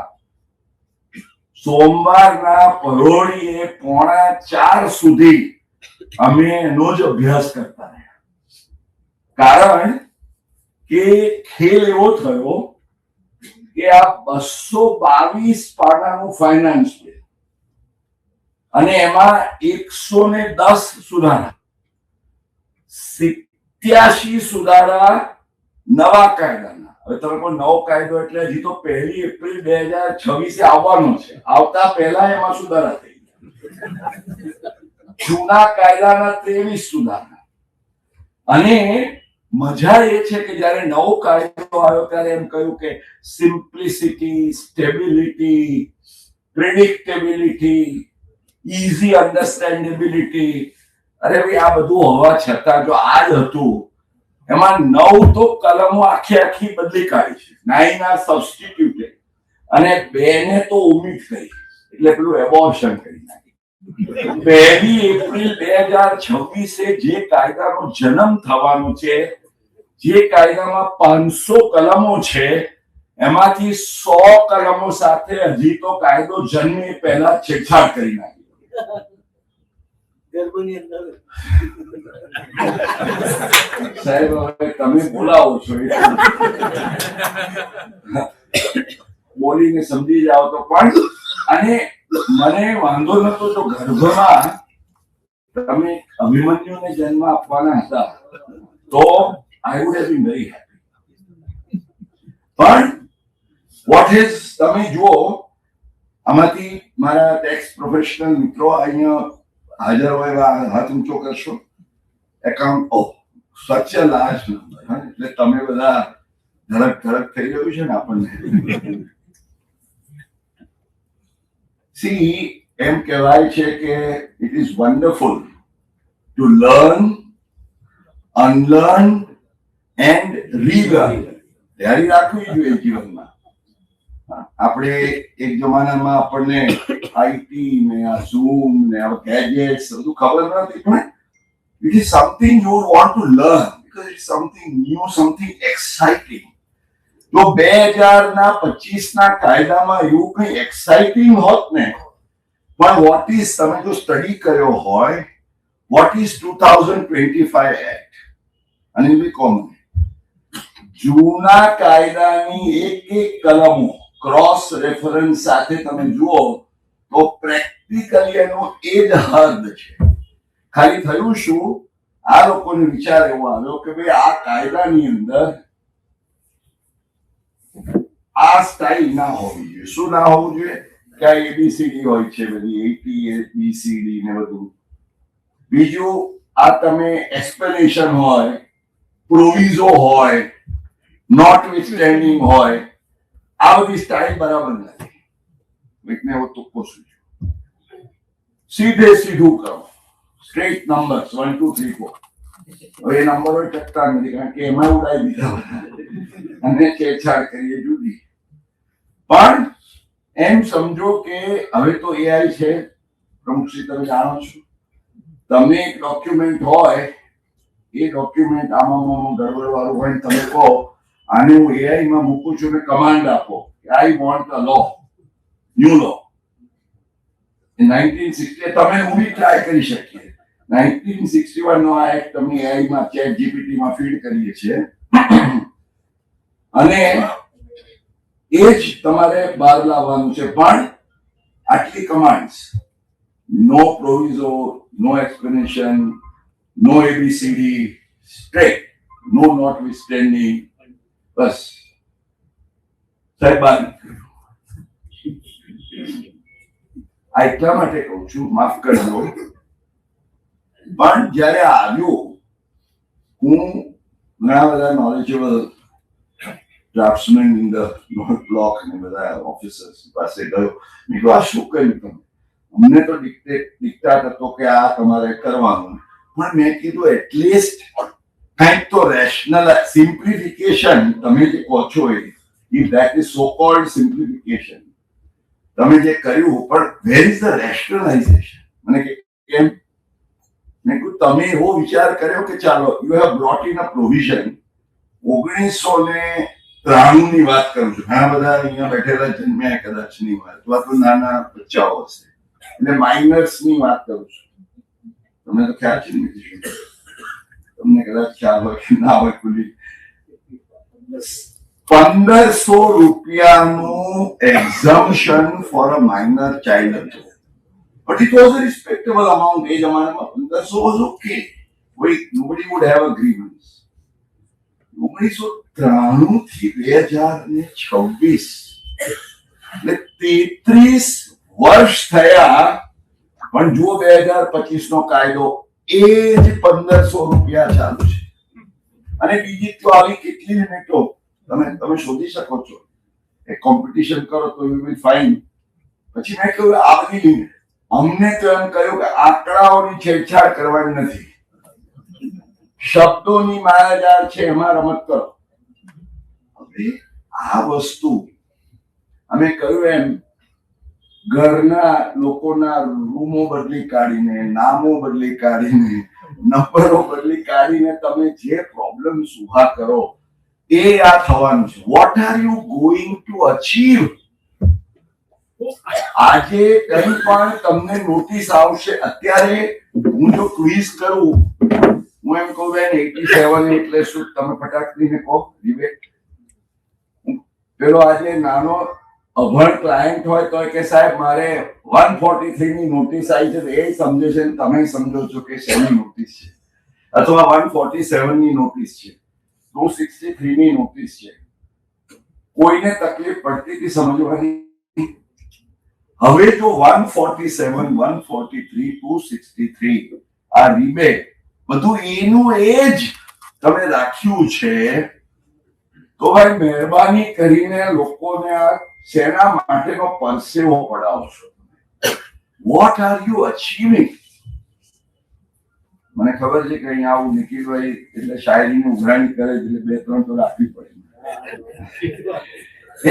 સોમવારના પરોઢીએ 3:45 સુધી અમે એનો જ અભ્યાસ કરતા રહ્યા. કારણ કે ખેલ એવો થયો કે આ 222 પાનાનું ફાઇનાન્સ બિલ અને એમાં 110 સુધારા, 87 સુધારા નવા કાયદાના. હવે તમે કોઈ નવો કાયદો એટલે હજી તો 1 એપ્રિલ 2026 આવવાનો છે, આવતા પહેલા એમાં સુધારા થઈ ગયા. જૂના કાયદાના 23 સુધારા. અને મજા એ છે કે જયારે નવો કાયદો આવ્યો ત્યારે એમ કહ્યું કે સિમ્પ્લિસિટી, સ્ટેબિલિટી, પ્રેડિક્ટેબિલિટી, ઇઝી અન્ડરસ્ટેન્ડેબિલિટી. અરે ભાઈ આ બધું હોવા છતાં જો આ જ હતું, એમાં 9 તો કલમો આખી બદલી કાઢી છે, 9 આ સબસ્ટિટ્યુટેડ અને 2 ને તો ઓમિટ કરી, એટલે પેલું એબોર્શન કરી નાખી. 1 એપ્રિલ 2026 જે કાયદાનો જન્મ થવાનો છે, જે કાયદામાં 500 કલમો છે, એમાંથી 100 કલમો સાથે હજી તો કાયદો જન્મે પહેલા છેડછાડ કરી નાખી. સાહેબ હવે તમે બોલાવો છો, બોલીને સમજી જાઓ તો પણ, અને મને વાંધો નતો તો ગર્ભમાં તમે અભિમન્યુને જન્મ આપવાના હતા તો I would have been very happy. પણ વોટ ઇઝ, તમે જુઓ આમાંથી મારા ટેક્સ પ્રોફેશનલ મિત્રો અહીંયા હાજર હોય એવા હાથ ઊંચો કરશો. એકાઉન્ટ ઓફ સચ અ લાર્જ નંબર, એટલે તમે બધા ધડક ધડક થઈ ગયું છે ને આપણને. સી, એમ કહેવાય છે કે it is wonderful to learn, unlearn and relearn. તૈયારી રાખવી જોઈએ જીવનમાં. આપણે એક જમાનામાં આપણને આઈટી ને આ ઝૂમ ને આ ગેજેટ્સ બધું ખબર નથી, પણ it is something you would want to learn because it is something new, something exciting. જો 2025 ના કાયદામાં એવું કંઈ એક્સાઇટિંગ હોત ને, પણ વોટ ઇઝ, તમે જો સ્ટડી કર્યો હોય, વોટ ઇઝ 2025 એક્ટ અને બી કોમન, જૂના કાયદાની એક એક કલમો ક્રોસ રેફરન્સ સાથે તમે જુઓ તો પ્રેક્ટિકલી એનો એ જ હદ છે. ખાલી થયું શું, આ લોકોને વિચાર એવો આવ્યો કે ભાઈ આ કાયદાની અંદર આ સ્ટાઇલ ના હોવી જોઈએ. શું ના હોવું જોઈએ? કે આ એબીસીડી હોય છે બધી, 88 બીસીડી ને બધું. બીજું, આ તમે એક્સપ્લેનેશન હોય, પ્રોવિઝો હોય, નોટ વિથસ્ટેન્ડિંગ હોય, આ બધી સ્ટાઇલ બરાબર નથી. મેં એવો તુક્કો સૂચ્યો, સીધે સીધું કરો, સ્ટ્રેટ નંબર્સ 1 2 3 4. હવે એ નંબરો ટકતા નથી કારણ કે એમાં ઉડાવી દીધા અને છેડછાડ કરીએ જુદી. પણ એમ સમજો કે હવે તો એઆઈ છે પ્રમુખશ્રી, તમે જાણો છો, તમે એક ડોક્યુમેન્ટ હોય, એ ડોક્યુમેન્ટ આમાં ગડબડ વાળું હોય, તમે કહો આને હું એઆઈ માં મૂકું છું ને કમાન્ડ આપો I want a law, new લો. 1960 તમે હું બી ટ્રાય કરી શકીએ. 1961 નો આ એક્ટ તમે એઆઈ માં ચેટ જીપીટી માં ફીડ કરીએ છીએ અને એ જ તમારે બહાર લાવવાનું છે. પણ આટલી commands, no proviso, no explanation, no ABCD, straight, no notwithstanding, બસ સાહેબ બાર. આ એટલા માટે કહું છું, માફ કરજો, પણ જયારે આવ્યું, હું ઘણા બધા knowledgeable draftsman in the North Block ને બધા ઓફિસર્સ પાસે ગયો. મેં કહ્યું આ શું કર્યું તમે? અમને તો ડિક્ટેટ હતો કે આ તમારે કરવાનું, પણ મેં કીધું એટલીસ્ટ કંઈક તો રેશનલ સિમ્પ્લિફિકેશન તમે જે કહો છો એ, if that is so called simplification તમે જે કર્યું, પણ વેર ઇઝ ધ રેશનલાઇઝેશન? મને કેમ? મેં કહ્યું તમે એવો વિચાર કર્યો કે ચાલો you have brought in a provision. 1993 ની વાત કરું છું, ઘણા બધા અહીંયા બેઠેલા જન્મ્યા કદાચ ની વાત, અથવા તો નાના બચ્ચાઓ હશે, એટલે માઇનર્સ ની વાત કરું છું. તમને તો ખ્યાલ છે ને, તમને કદાચ ખ્યાલ હોય કે ના હોય, ખુલ્લી 1500 રૂપિયાનું exemption for a minor child હતું. But it was a respectable amount. એ જમાનામાં 1500 was okay. Nobody would have a grievance. 1993 થી 2026 એટલે 33 વર્ષ થયા, પણ જુઓ 2025 નો કાયદો એ જ 1500 રૂપિયા ચાલુ છે. અને બીજી તો આવી કેટલી યુનિટો તમે શોધી શકો છો. એક કોમ્પિટિશન કરો તો યુ વિલ ફાઇન્ડ. પછી મેં કહ્યું આ બધી લિમિટ, અમને તો એમ કહ્યું કે આંકડાઓની છેડછાડ કરવાની નથી, શબ્દોની માયાજાળ છે એમાં રમત કરો. હવે આ વસ્તુ અમે કહ્યું એમ ઘરના લોકોના રૂમો બદલી કાઢીને, નામો બદલી કાઢીને, નંબરો બદલી કાઢીને તમે જે પ્રોબ્લેમ્સ ઉભા કરો એ આ થવાનું છે. Vote are you going to achieve? આજે કઈ પણ તમને નોટિસ આવશે. અત્યારે હું જો ક્વિઝ કરું, હું એમ કહું બેન 87 એટલે શું, તમે ફટાક દઈને કહો ડિબેટ. પેલો આજે નાનો અભણ ક્લાયન્ટ હોય તો કે સાહેબ મારે 143 ની નોટિસ આવી છે, એ સમજે છે, તમે સમજો છો કે શેની નોટિસ છે, અથવા 147 ની નોટિસ છે, 263 ની નોટિસ છે, કોઈને તકલીફ પડતી હતી સમજવાની. હવે જો 147, 143, 263 આ રિબેટ બધું એનું એ જ તમે રાખ્યું છે, તો ભાઈ મહેરબાની કરીને લોકોને આ શેના માટેનો પરસેવો પડાવશો? What are you achieving? મને ખબર છે કે અહીંયા આવું નિખિલભાઈ એટલે શાયરીની ઉઘરાણી કરે એટલે 2-3 તો રાખવી પડે,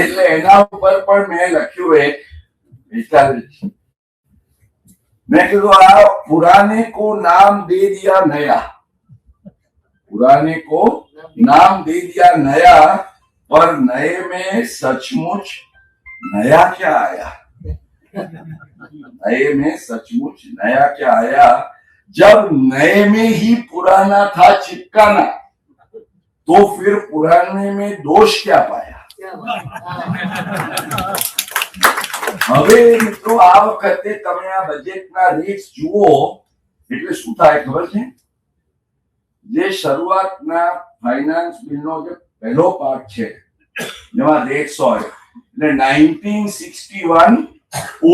એટલે એના ઉપર પણ મેં લખ્યું એક વિચાર છે. मैं कहा पुराने को नाम दे दिया नया, पुराने को नाम दे दिया नया, पर नए में सचमुच नया क्या आया? नए में सचमुच नया क्या आया? जब नए में ही पुराना था चिपकाना, तो फिर पुराने में दोष क्या पाया? હવે મિત્રો આ વખતે તમે આ બજેટના રેટ્સ જુઓ એટલે શું થાય ખબર છે? જે શરૂઆતના ફાઇનાન્સ બિલનો જે પહેલો પાર્ટ છે જેમાં રેટ્સ હોય એટલે 1961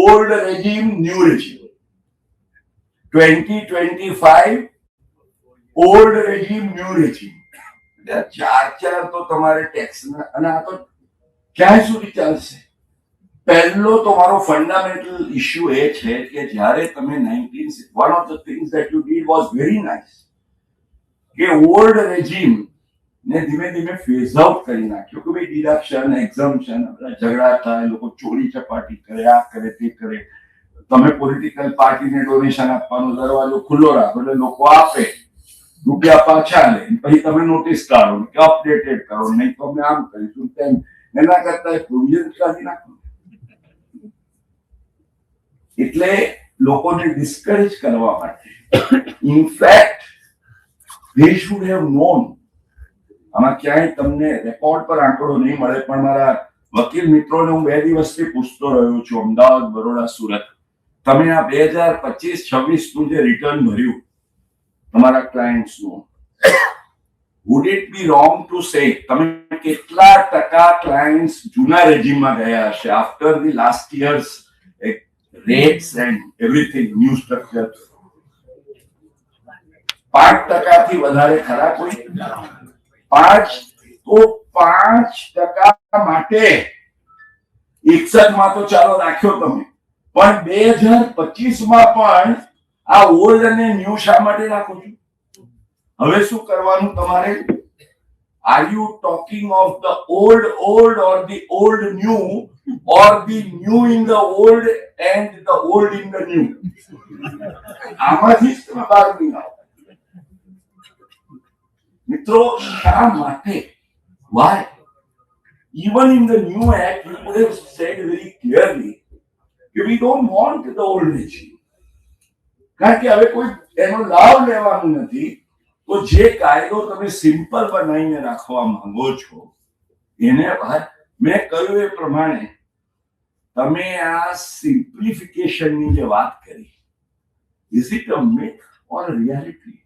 old regime new regime, 2025 old regime new regime, ચાર તો તમારે ટેક્સ અને આ તો ક્યાં સુધી ચાલશે? પહેલો તમારો ફંડામેન્ટલ ઇશ્યુ એ છે કે જ્યારે તમે one of the things that you did was very nice કે ઓલ્ડ રેજીમ ને ધીમે ધીમે ફેઝ આઉટ કરી નાખ્યો કે ભાઈ ડિડક્શન, એક્ઝમ્પશન, ઝઘડા થાય, લોકો ચોરી ચપાટી કરે, આ કરે તે કરે, તમે પોલિટિકલ પાર્ટીને ડોનેશન આપવાનો દરવાજો ખુલ્લો રાખો એટલે લોકો આપે, રૂપિયા પાછા લે, પછી તમે નોટિસ કાઢો કે અપડેટેડ કરો, નહીં તો અમે આમ કરીશું તેમ, એના કરતા પ્રોવિઝન કાઢી નાખો. એટલે લોકોને ડિસ્કરેજ કરવા માટે in fact they should have known. આમાં ક્યાંય તમને રેકોર્ડ પર આંકડો નહીં મળે, પણ મારા વકીલ મિત્રોને હું 2 દિવસથી પૂછતો રહ્યો છું, અમદાવાદ, બરોડા, સુરત, તમે આ 2025-26 નું જે રિટર્ન ભર્યું તમારા ક્લાયન્ટ્સનું, would it be wrong to say તમે કેટલા ટકા ક્લાયન્ટ્સ જૂના રેજીમમાં ગયા હશે after the last year's rates and everything, new structure? 5% વધારે ખરા કોઈ? 5 તો 5% માટે 61 માં તો ચાલો રાખ્યો તમે, પણ 2025 માં પણ આ ઓલ્ડ અને ન્યૂ શા માટે રાખો છો? હવે શું કરવાનું તમારે? Are you talking of the old or the old new, or the new in the old and the old in the new? આમાંથી જ તમે બહાર નહીં આવો. મિત્રો શા માટે? Why? Even in the new act, we would have said very clearly that we don't want the old regime. કારણ કે હવે કોઈ એનો લાભ લેવાનું નથી, તો જે કાયદો તમે સિમ્પલ બનાવીને રાખવા માંગો છો એને મેં કહ્યું એ પ્રમાણે તમે આ સિમ્પ્લિફિકેશનની જે વાત કરી, is it a myth or a reality?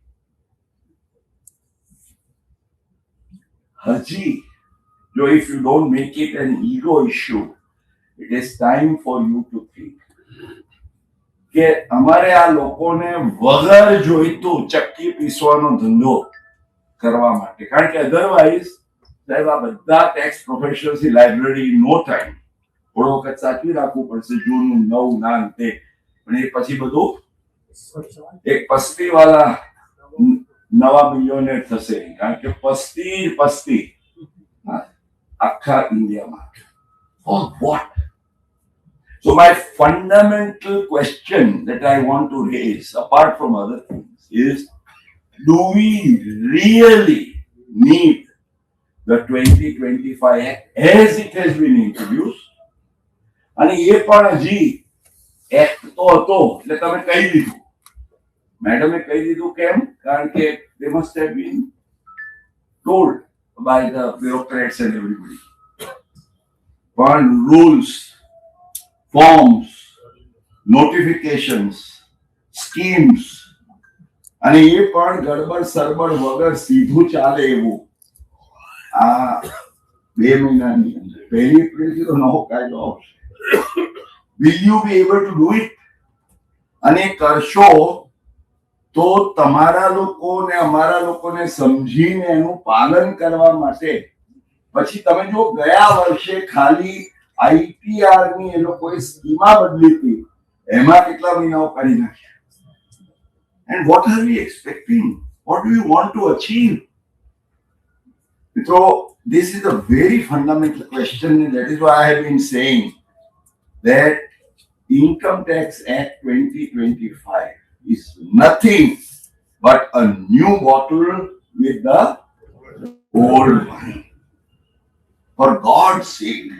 હજી જો if you don't make it an ego issue, it is time for you to think કે અમારે આ લોકોને વગર જોઈતું ચક્કી પીસવાનો ધંધો કરવા માટે, કારણ કે અધરવાઇઝ સાહેબ આ બધા ટેક્સ પ્રોફેશનલ્સની લાઇબ્રેરી નો ટાઈમ થોડો વખત સાચવી રાખવું પડશે, જૂનું નવું ના તે, પણ એ પછી બધું એક પસ્તી વાળા નવા મિલિયોનેર થશે, કારણ કે પસ્તી આખા ઇન્ડિયામાં. For what? So my fundamental question that I want to raise, apart from other things, is do we really need the 2025 Act as it has been introduced? અને એ પણ હજી એક્ટ તો હતો એટલે તમે કહી દીધું, મેડમે કહી દીધું, કેમ? કારણ કે they must have been told by the bureaucrats and everybody. પણ રૂલ્સ ફોર્મ્સ, નોટિફિકેશન્સ, સ્કીમ્સ, અને એ પણ ગડબડ સરબડ વગર સીધું ચાલે એવું આ 2 મહિનાની અંદર 1 એપ્રિલથી તો નવો કાયદો આવશે. Will you be able to do it? અને કરશો તો તમારા લોકો ને અમારા લોકોને સમજીને એનું પાલન કરવા માટે પછી તમે જો ગયા વર્ષે ખાલી ITR ની એ લોકોએ સ્કીમા બદલી હતી, એમાં કેટલા મહિનાઓ કાઢી નાખ્યા. And what are we expecting? What do we want to achieve? So this is a very fundamental question, and that is why I have been saying that Income Tax Act 2025 is nothing but a new bottle with the old wine. For God's sake,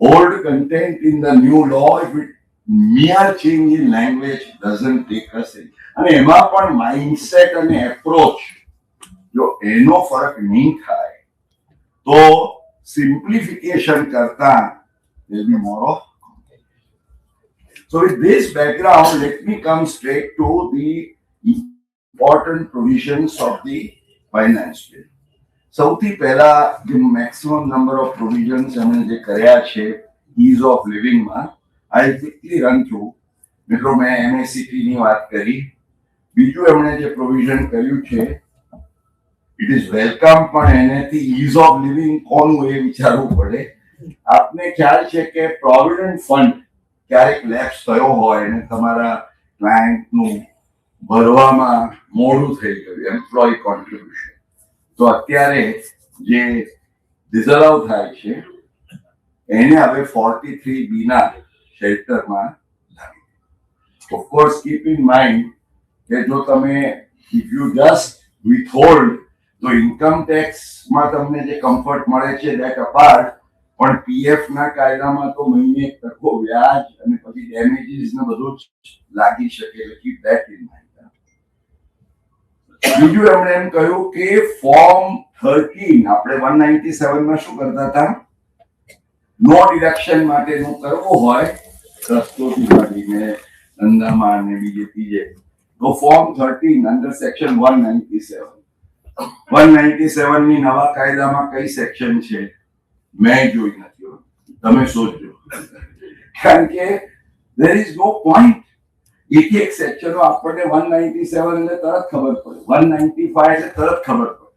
old content in the new law, if it mere change in language doesn't take us in. અને એમાં પણ mindset અને approach જો એનો ફરક નહીં થાય તો simplification કરતા there will be more of. So with this background, let me come straight to the important provisions of the finance bill. સૌથી પહેલા the maximum number of provisions એમણે જે કર્યા છે ease of living માં, I'll quickly run through. મિત્રો મેં MACT ની વાત કરી. બીજું એમણે જે પ્રોવિઝન કર્યું છે ઇટ ઇઝ વેલકમ, પણ એનાથી ease of living કોનું એ વિચારવું પડે. આપને ખ્યાલ છે કે પ્રોવિડન્ટ ફંડ ક્યારેક લેપ્સ થયો હોય અને તમારા ક્લાયન્ટનું ભરવામાં મોડું થઈ ગયું, એમ્પ્લોય કોન્ટ્રીબ્યુશન, તો અત્યારે જે ડિઝલવ થાય છે એને હવે 43B ના શેલ્ટરમાં લાવી. ઓફકોર્સ કીપ ઇન માઇન્ડ કે જો તમે ઇફ યુ જસ્ટ વિથહોલ્ડ તો ઇન્કમ ટેક્સમાં તમને જે કમ્ફર્ટ મળે છે દેટ અપાર્ટ, પણ PF ના કાયદામાં તો મહિને 1% વ્યાજ અને પછી ડેમેજીસ ને બધું જ લાગી શકે, એટલે કીપ ધેટ ઇન માઇન્ડ. બીજું એમણે એમ કહ્યું કે ફોર્મ 13 આપણે 197 માં શું કરતા હતા, નો ડિડક્શન માટેનું કરવું હોય રસ્તોથી કાઢીને ધંધામાં અને બીજે ત્રીજે, તો ફોર્મ 13 અંડર સેક્શન 197 ની નવા કાયદામાં કઈ સેક્શન છે મેં જોઈ નથી, તમે સોચજો, કારણ કે there is no point. એક સેક્શનો આપણને 197 એટલે તરત ખબર પડે, 195 એટલે તરત ખબર પડે.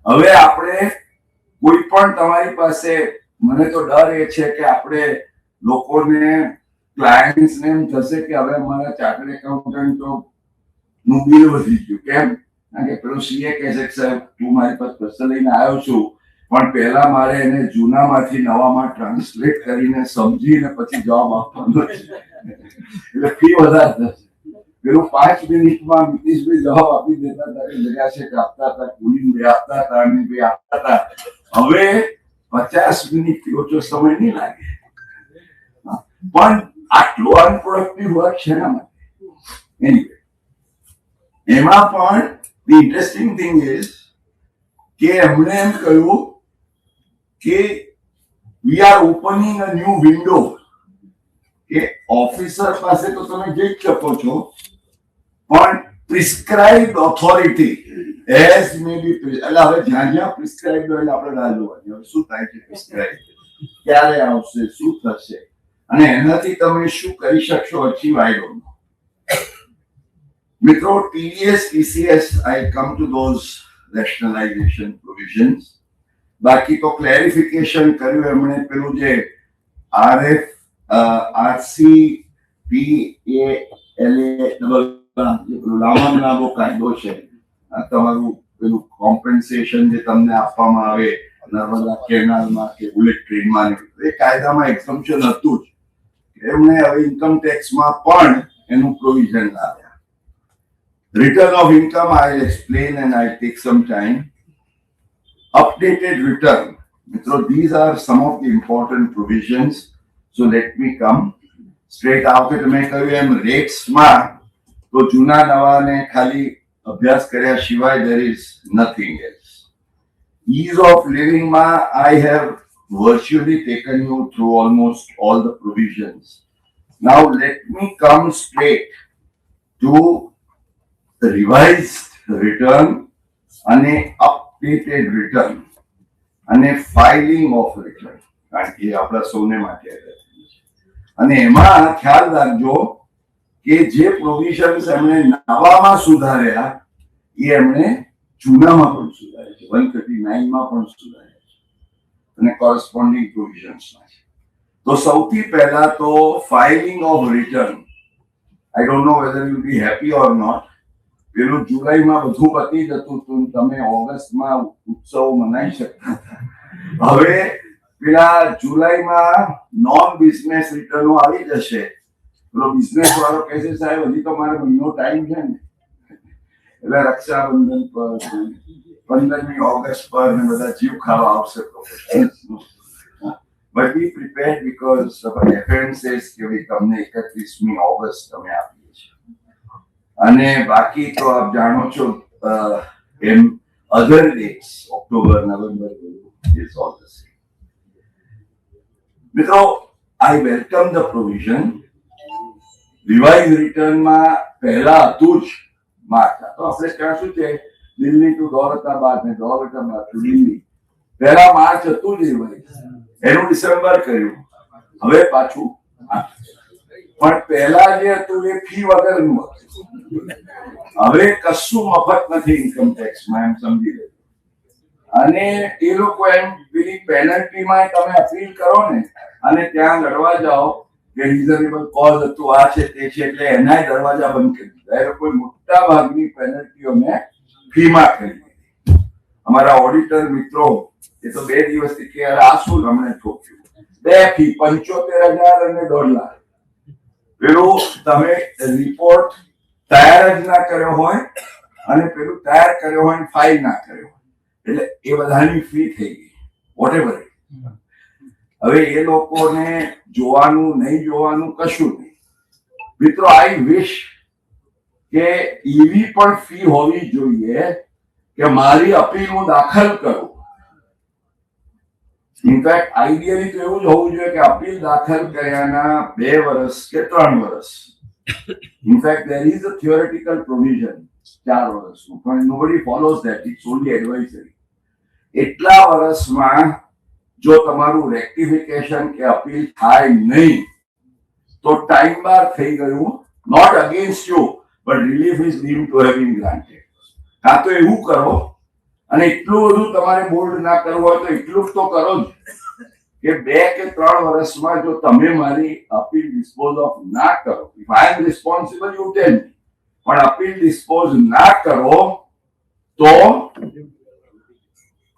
હવે આપણે કોઈ પણ તમારી પાસે, મને તો ડર એ છે કે આપણે લોકોને ક્લાયન્ટ્સને એમ થશે કે હવે અમારા ચાર્ટર્ડ એકાઉન્ટન્ટો નું બિલ વધી ગયું. કેમ? કારણ કે પેલો CA કહે છે સાહેબ તું મારી પાસે પૈસા લઈને આવ્યો છું, પણ પહેલા મારે એને જૂનામાંથી નવામાં ટ્રાન્સલેટ કરીને સમજીને પછી જવાબ આપવાનો છે, એટલે ફી વધારે થશે. પેલું 5 મિનિટમાં નીતિશભાઈ જવાબ આપી દેતા હતા, જગ્યા છે કે આપતા હતા, કુલીનભાઈ આપતા હતા, અનિલભાઈ આપતા હતા. હવે 50 મિનિટથી ઓછો સમય નહીં લાગે, પણ આટલું અનપ્રોડક્ટિવ વર્ક છે એના માટે. એનીવે, એમાં પણ ધ ઇન્ટરેસ્ટિંગ થિંગ ઇઝ કે એમણે એમ કહ્યું કે we R opening a new window, કે ઓફિસર પાસે તો તમે જઈ શકો છો, પણ પ્રિસ્ક્રાઇબ્ડ ઓથોરિટી એઝ મે બી, એટલે હવે જ્યાં જ્યાં પ્રિસ્ક્રાઇબ્ડ હોય આપણે રાહ જોવાની, હવે શું થાય છે, પ્રિસ્ક્રાઇબ્ડ ક્યારે આવશે, શું થશે, અને એનાથી તમે શું કરી શકશો અચીવ, આઈ ડોન્ટ નો. મિત્રો TDS, TCS, I come to those rationalization provisions. બાકી તો ક્લેરિફિકેશન કર્યું એમણે પેલું જે લાંબા લાંબો કાયદો છે, તમારું પેલું કોમ્પેન્સેશન જે તમને આપવામાં આવે નર્મદા કેનાલમાં કે બુલેટ ટ્રેનમાં, એ કાયદામાં એક્ઝમ્પશન હતું જ, એમણે હવે ઇન્કમ ટેક્સમાં પણ એનું પ્રોવિઝન લાવ્યા. Return of income, I'll explain and I'll take some time. Updated return. So these are some of the important provisions. So let me come straight after to make rates માં તો જૂના નવાને ખાલી અભ્યાસ કર્યા સિવાય there is nothing else. Ease of living માં I have virtually taken you through almost all the provisions. Now let me come straight to the revised return અને updated return અને filing of return, કારણ કે આપણા સૌને માટે અને એમાં ખ્યાલ રાખજો કે જે પ્રોવિઝન્સ એમણે નવામાં સુધાર્યા એ એમણે જૂનામાં પણ સુધાર્યા છે, 139 માં પણ સુધાર્યા છે અને કોરસ્પોન્ડિંગ પ્રોવિઝન્સમાં છે. તો સૌથી પહેલા તો filing of return, I don't know whether you be happy or not. પેલું જુલાઈમાં બધું પતી જતું હતું, તમે ઓગસ્ટમાં ઉત્સવ મનાવી શકતા હતા. હવે પેલા જુલાઈમાં નોન બિઝનેસ રિટર્નો આવી જશે. પેલો બિઝનેસ વાળો કહેશે સાહેબ હજી તો મારે મહિનો ટાઈમ છે ને, એટલે રક્ષાબંધન પર 15મી ઓગસ્ટ પર ને બધા જીવ ખાવા આવશે પ્રોફેશનલ્સનો. But be prepared because FM says કે ભાઈ તમને 31મી ઓગસ્ટ તમે આપીએ છીએ. અને બાકી તો આપ જાણો છો એમ other dates October November is all the same. મિત્રો, I welcome the provision. Revise રિટર્નમાં પહેલા હતું જ માર્ચ. તો આપણે ત્યાં શું છે, દિલ્હી ટુ દૌલતાબાદ ને દૌલતાબાદ ટુ દિલ્હી, પહેલા માર્ચ હતું જ રિવાઇઝ, એનું ડિસેમ્બર કર્યું, હવે પાછું. પણ પહેલા જે હતું એ ફી વગરનું હતું. હવે કશું મફત નથી ઇન્કમ ટેક્સમાં, એમ સમજી લેજો. અને એ લોકો એમ પેલી પેનલ્ટીમાં તમે અપીલ કરો ને અને ત્યાં લડવા જાઓ કે રિઝનેબલ કોઝ હતું, આ છે તે છે, એટલે એના દરવાજા બંધ કરી દીધા. એ લોકોએ મોટા ભાગની પેનલ્ટીઓ મેં ફીમાં કરી દીધી. અમારા ઓડિટર મિત્રો એ તો 2 દિવસથી કે આ શું હમણે ઠોક્યું, 2 ફી 75,000 અને 1.5 લાખ. પેલું તમે રિપોર્ટ તૈયાર જ ના કર્યો હોય અને પેલું તૈયાર કર્યો હોય અને ફાઇલ ના કર્યો હોય, એટલે એ બધાની ફી થઈ ગઈ, વોટેવર. હવે એ લોકોને જોવાનું નહીં, જોવાનું કશું નહીં. મિત્રો, આઈ વિશ કે એવી પણ ફી હોવી જોઈએ કે મારી અપીલ હું દાખલ કરું. ઇનફેક્ટ આઈડિયલી તો એવું જ હોવું જોઈએ કે અપીલ દાખલ કર્યાના 2 વર્ષ કે 3 વર્ષ. In fact there is a theoretical provision 4 વર્ષનું, પણ nobody follows that, it's only advisory. એટલા વર્ષમાં જો તમારું રેક્ટિફિકેશન કે અપીલ થાય નહીં તો ટાઈમ બાર થઈ ગયું, not against you but relief is deemed to have been granted. કાં તો એવું કરો, અને એટલું બધું તમારે બોલ્ડ ના કરવું હોય તો એટલું જ તો કરો જ કે 2 કે 3 વર્ષમાં જો તમે મારી અપીલ ડિસ્પોઝ ઓફ ના કરો, if I am responsible you tell me, પણ અપીલ ડિસ્પોઝ ના કરો તો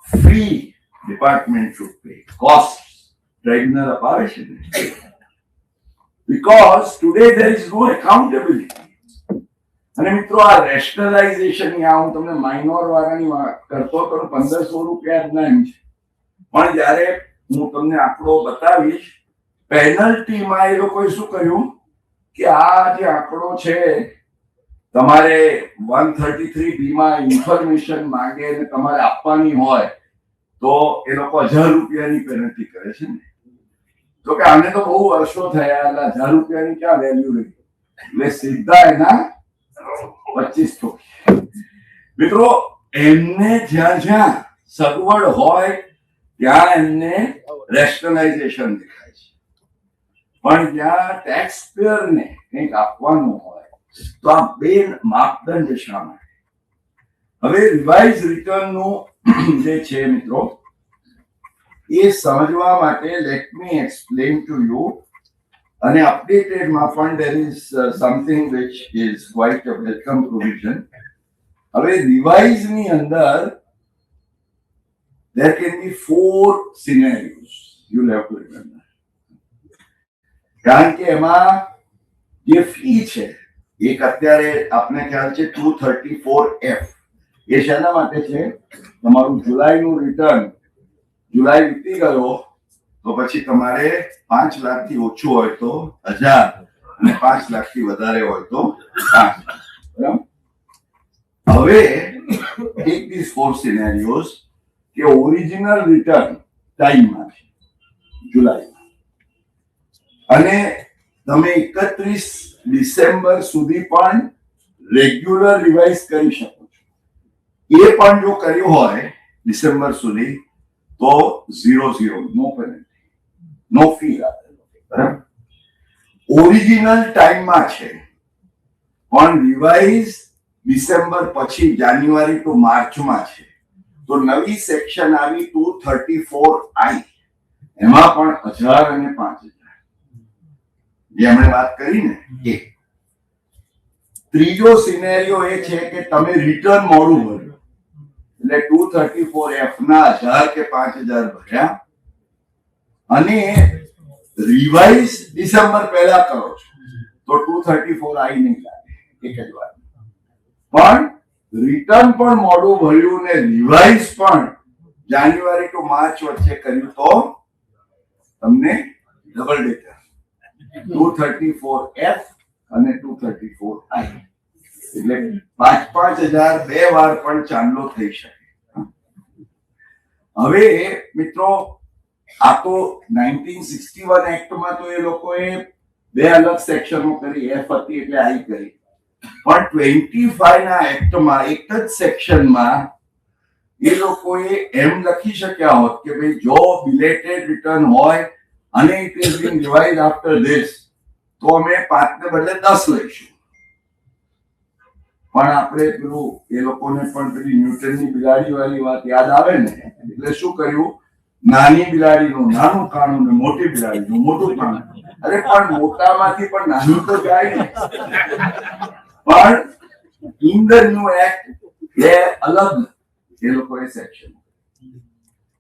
fee department should pay, cost tribunal અપાવે છે ને. Because today there is no accountability. અને મિત્રો, આ રેશનલાઇઝેશન, હું તમને માઇનોર વાળાની વાત કરતો તો 1500 રૂપિયા જ ના એમ છે, પણ જયારે હું તમને આંકડો બતાવીશ પેનલ્ટીમાં એ લોકોએ શું કર્યું કે આ જે આંકડો છે તમારે 133B માં ઇન્ફોર્મેશન માંગે અને તમારે આપવાની હોય તો એ લોકો 1000 રૂપિયાની પેનલ્ટી કરે છે ને. તો કે આને તો બહુ વર્ષો થયા, એટલે 1000 રૂપિયાની ક્યાં વેલ્યુ રહી, એટલે સીધા એના 25 ઠોકી. મિત્રો, એમને જ્યાં જ્યાં સગવડ હોય ત્યાં એમને રેશનલાઇઝેશન દેખાય છે, પણ જ્યાં ટેક્સ પેયરને કંઈક આપવાનું હોય તો આ 2 માપદંડ શા માટે? હવે રિવાઇઝ રિટર્નનું જે છે મિત્રો, એ સમજવા માટે let me explain to you. અને અપડેટેડમાં પણ there is something which is quite a welcome provision. હવે રિવાઇઝની અંદર there can be 4 scenarios you'll have to remember. કારણ કે એમાં જે ફી છે એક અત્યારે આપને ખ્યાલ છે 234F, એ શેના માટે છે? તમારું જુલાઈનું રિટર્ન જુલાઈ વીતી ગયો તો પછી તમારે 5 લાખથી ઓછું હોય તો 1000 અને 5 લાખથી વધારે હોય તો 5 લાખ. બરાબર? હવે take these 4 scenarios કે ઓરિજિનલ રિટર્ન ટાઈમમાં છે, જુલાઈમાં, અને તમે 31 ડિસેમ્બર સુધી પણ રેગ્યુલર રિવાઇઝ કરી શકો છો. એ પણ જો કર્યું હોય ડિસેમ્બર સુધી તો 0 નો પેનલ્ટી, નો ફી. બરાબર, ઓરિજિનલ ટાઈમમાં છે પણ રિવાઇઝ ડિસેમ્બર પછી જાન્યુઆરી ટુ માર્ચમાં છે, તો નવી સેક્શન આવી 234I, એમાં પણ 1000 અને 5000 જે આપણે વાત કરી ને એ. ત્રીજો સિનેરિયો એ છે કે તમે રિટર્ન મોડું ભર્યું, એટલે 234F ના 1000 કે 5000 ભર્યા અને રિવાઇઝ ડિસેમ્બર પહેલા કરો છો તો 234I નહીં લાગે, એક જ વાત. પણ રિટર્ન પણ મોડું ભર્યું ને રિવાઇઝ પણ જાન્યુઆરી ટુ માર્ચ વચ્ચે કર્યું તો તમને ડબલ ડેટર 234F અને 234I, એટલે 5,000 બે વાર પણ ચાંદલો થઈ શકે. હવે મિત્રો, આ તો 1961 એક્ટમાં તો એ લોકોએ બે અલગ સેક્શનો કરી, એફ હતી એટલે આઈ કરી, પણ 25 ના એક્ટમાં એક જ સેક્શનમાં એ લોકોએ એમ લખી શક્યા હોત કે ભાઈ જો બિલેટેડ રિટર્ન હોય અને it is bin revise after this તો અમે 5 ને બદલે 10 લઈશું. પણ આપણે પેલું એ લોકોને પણ પેલી ન્યૂટનની બિલાડી વાળી વાત યાદ આવે ને, એટલે શું કર્યું, નાની બિલાડીનું નાનું કાણું ને મોટી બિલાડીનું મોટું કાણું. અરે પણ મોટામાંથી પણ નાનું તો જાય ને. પણ ઇન ધ ન્યૂ એક્ટ એ અલગ એ લોકોએ section.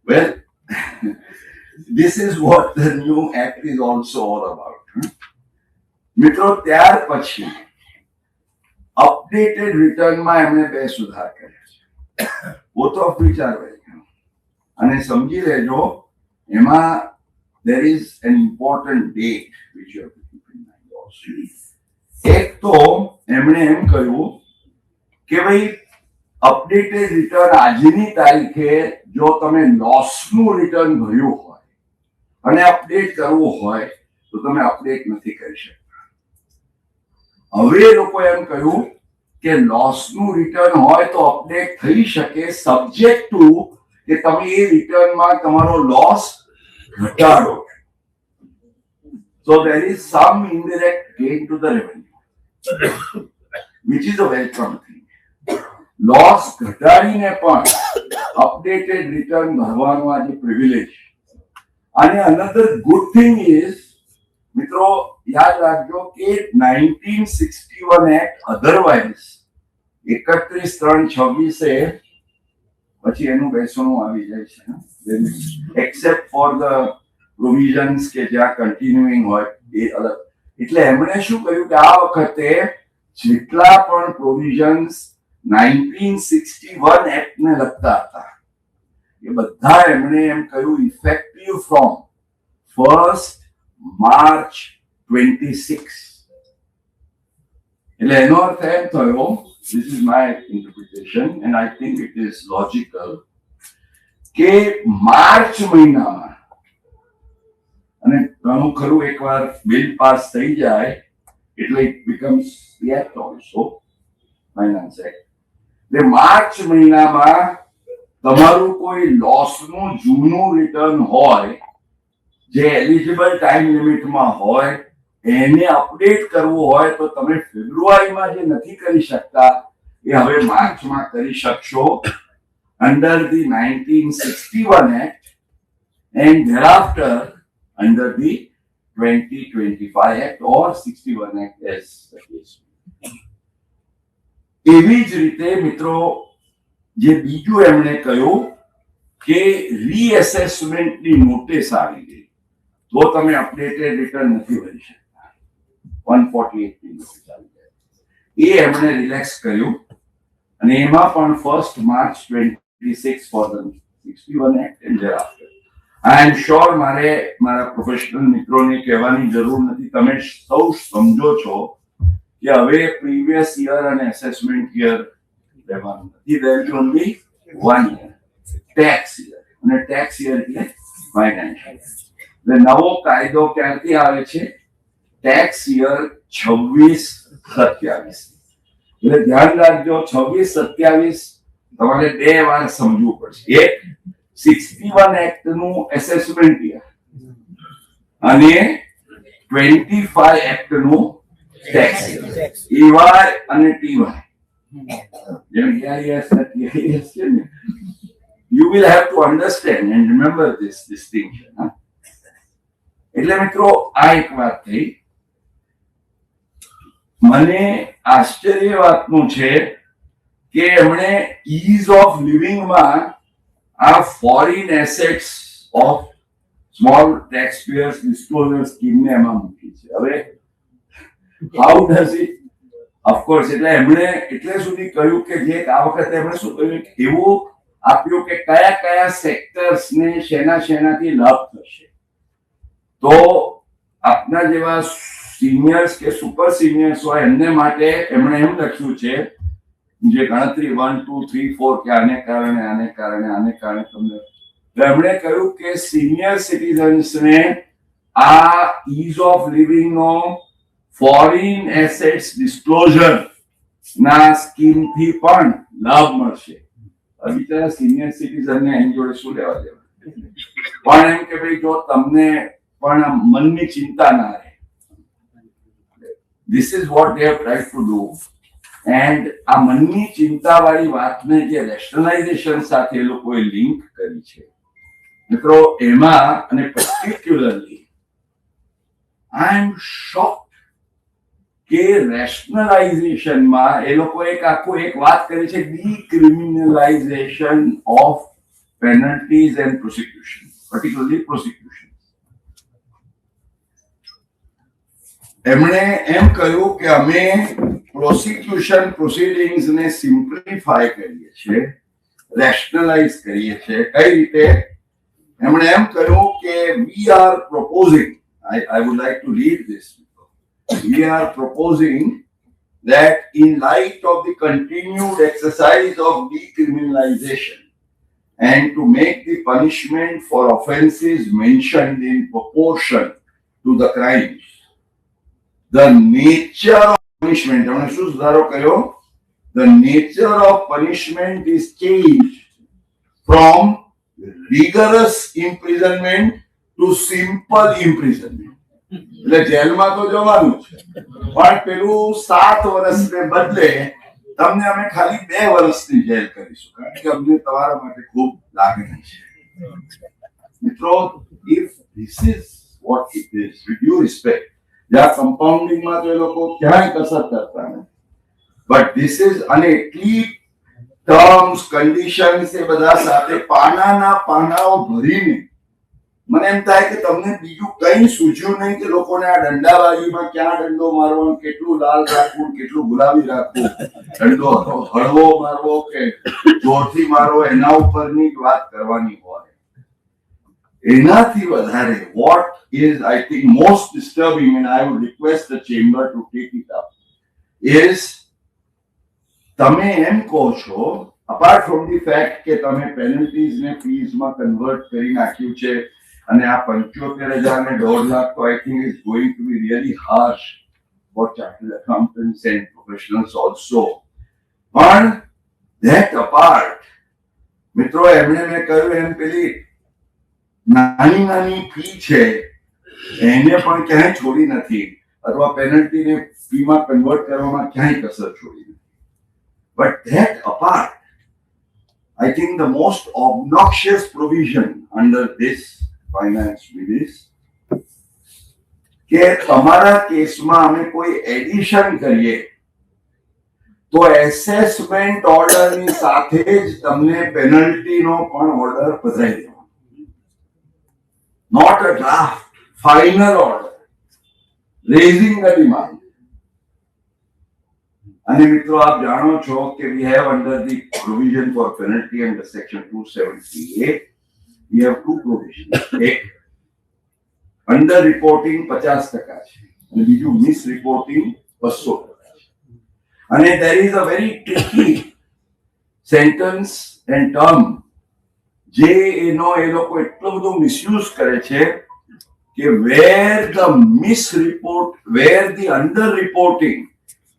Well, this is what the new act is also all about. મિત્રો, ત્યાર પછી અપડેટેડ રિટર્નમાં એમણે બે સુધાર કર્યા છે. પોત ઓફ વિચાર અને સમજી લેજો, એમાં there is an important date which you have to keep in mind also. એક તો એમણે એમ કહ્યું કે ભાઈ અપડેટેડ રિટર્ન આજની તારીખે જો તમે લોસનું રિટર્ન ભર્યું હોય અને અપડેટ કરવું હોય તો તમે અપડેટ નથી કરી શકતા. હવે એ લોકો એમ કહ્યું કે લોસનું રિટર્ન હોય તો અપડેટ થઈ શકે, સબ્જેક્ટ ટુ કે તમે એ રિટર્નમાં તમારો લોસ ઘટાડો. So there is some indirect gain to the revenue, which is a welcome thing. Loss ઘટાડીને પણ અપડેટેડ રિટર્ન ભરવાનો આજે પ્રિવિલેજ. અને another good thing is, મિત્રો યાદ રાખજો કે 1961 એક્ટ અધરવાઇઝ 31/3/26 પછી એનું બેસણું આવી જાય છે, એક્સેપ્ટ ફોર ધ પ્રોવિઝન્સ કે જ્યાં કન્ટિન્યુઇંગ હોય એ અલગ. એટલે એમણે શું કર્યું કે આ વખતે જેટલા પણ પ્રોવિઝન્સ 1961 એક્ટને લગતા હતા એ બધા એમણે એમ કહ્યું ઇફેક્ટિવ ફ્રોમ 1st March 26. એટલે એનો અર્થ એમ થયો, this is my interpretation and I think it is logical, કે માર્ચ મહિનામાં, અને ઘણું ખરું એકવાર બિલ પાસ થઈ જાય એટલે it becomes the act also, finance act. એટલે માર્ચ મહિનામાં તમારું કોઈ લોસનું જૂનું રિટર્ન હોય જે એલિજિબલ ટાઈમ લિમિટમાં હોય એને અપડેટ કરવું હોય તો તમે ફેબ્રુઆરીમાં જે નથી કરી શકતા એ હવે માર્ચમાં કરી શકશો under the 1961 Act and thereafter under the 2025 Act or 61 Act as the case. એવી જ રીતે મિત્રો જે બીજું એમણે કહ્યું કે રીએસેસમેન્ટની નોટિસ આવી ગઈ તો તમે અપડેટેડ રિટર્ન નથી ભરી શકતા. 148 ની નોટિસ આવી જાય એ એમણે રિલેક્સ કર્યું અને એમાં પણ 1st March 26 for the 61 Act and thereafter. I am sure મારે મારા પ્રોફેશનલ મિત્રોને કહેવાની જરૂર નથી, તમે સૌ સમજો છો કે હવે પ્રીવિયસ યર અને એસેસમેન્ટ યર રહેવાનું નથી. there will be only 1 year tax year, અને ટેક્સ યર એટલે ફાઇનાન્શિયલ. એટલે નવો કાયદો ક્યાંથી આવે છે? Tax year 26-27. એટલે ધ્યાન રાખજો, 26-27 તમારે 2 વાર સમજવું પડશે. એક 61 એક્ટ નું એસેસમેન્ટ યર અને 25 એક્ટ નું ટેક્સ યર. EY અને TY જેમ EIS અને TIS છે ને, you will have to understand and remember this distinction. એટલે મિત્રો આ એક વાત થઈ. મને આશ્ચર્ય વાતનું છે કે એમણે ઇઝ ઓફ લિવિંગમાં આ foreign assets of small tax payers disclosure સ્કીમને એમાં મૂકી છે. હવે હાઉ ડઝ ઇટ? ઓફકોર્સ એટલે એમણે એટલે સુધી કહ્યું કે જે આ વખતે એમણે શું કહ્યું, એવું આપ્યું કે કયા કયા સેક્ટર્સને શેનાથી લાભ થશે. તો આપના જેવા સિનિયર્સ કે સુપર સિનિયર્સ હોય એમને માટે એમણે એમ લખ્યું છે, જે ગણતરી 1, 2, 3, 4 કે આને કારણે તમને, એમણે કહ્યું કે સિનિયર સિટીઝન્સને આ ઇઝ ઓફ લિવિંગ નો ફોરેન એસેટ્સ ડિસ્ક્લોઝર ના સ્કીમ થી પણ લાભ મળશે. બિચારા સિનિયર સિટીઝનને એની જોડે શું લેવા દેવા? પણ એમ કે ભાઈ જો તમને પણ મનની ચિંતા ના રહે. This is what they have tried to do. And આ મનની ચિંતા વાળી વાતને જે રેશનલાઇઝેશન સાથે એ લોકોએ લિંક કરી છે મિત્રો, એમાં અને પર્ટિક્યુલરલી આઈ એમ શોક્ડ કે રેશનલાઇઝેશનમાં એ લોકો એક વાત કરી છે, decriminalisation of penalties and prosecution, particularly prosecution. એમણે એમ કહ્યું કે અમે પ્રોસિક્યુશન પ્રોસિડિંગ્સ ને સિમ્પ્લિફાય કરીએ છીએ, રેશનલાઇઝ કરીએ છીએ. કઈ રીતે? એમણે એમ કહ્યું કે we are proposing, I would like to read this. We are proposing that in light of the continued exercise of decriminalization and to make the punishment for offences mentioned in proportion to the crimes, the nature of punishment, the nature of punishment is changed from rigorous imprisonment to simple imprisonment. એટલે જેલમાં તો જવાનું છે, પણ પેલું 7 વર્ષને બદલે તમને અમે ખાલી 2 વર્ષની જેલ કરીશું, કારણ કે અમને તમારા માટે ખૂબ લાગણી છે. મિત્રો, if this is what it is, with due respect, જ્યાં કમ્પાઉન્ડિંગમાં તો એ લોકો ક્યાંય કસર કરતા નથી, બટ ધીસ ઇઝ, અને એટલી ટર્મ્સ કન્ડિશન્સ એ બધા સાથે પાનાઓ ભરીને મને એમ થાય કે તમને બીજું કઈ સૂઝ્યું નહીં કે લોકોને આ દંડાબાજીમાં ક્યાં દંડો મારવો, કેટલું લાલ રાખવું, કેટલું ગુલાબી રાખવું, દંડો હળવો મારવો કે જોરથી મારવો, એના ઉપરની જ વાત કરવાની હોય. એનાથી વધારે what is I think most disturbing, and I would request the chamber to take it up, is તમે એમ કહો છો, apart from the fact કે તમે પેનલ્ટીઝ ને ફીઝ માં કન્વર્ટ કરી નાખ્યું છે, અને આ 75,000 ને 1.5 લાખ તો I think is going to be really harsh for chartered accountants and professionals also. પણ that apart, મિત્રો, એમણે મેં કહ્યું એમ પેલી નાની ફી છે એને પણ ક્યાંય છોડી નથી, અથવા પેનલ્ટીને ફીમાં કન્વર્ટ કરવામાં ક્યાંય કસર છોડી નથી. But that apart, I think the most obnoxious provision under this finance bill is કે તમારા કેસમાં અમે કોઈ એડિશન કરીએ તો એસેસમેન્ટ ઓર્ડરની સાથે જ તમને પેનલ્ટીનો પણ ઓર્ડર પધરાઈ દેવાનો. Not a draft, final order, raising the demand. અને મિત્રો, આપ જાણો છો કે we have under the provision for penalty under section 278, we have 2 provisions. એક under reporting 50% છે અને બીજું મિસ રિપોર્ટિંગ 200% છે. અને there is a very tricky sentence and term જે એનો એ લોકો એટલો બધો મિસયુઝ કરે છે કે where the under reporting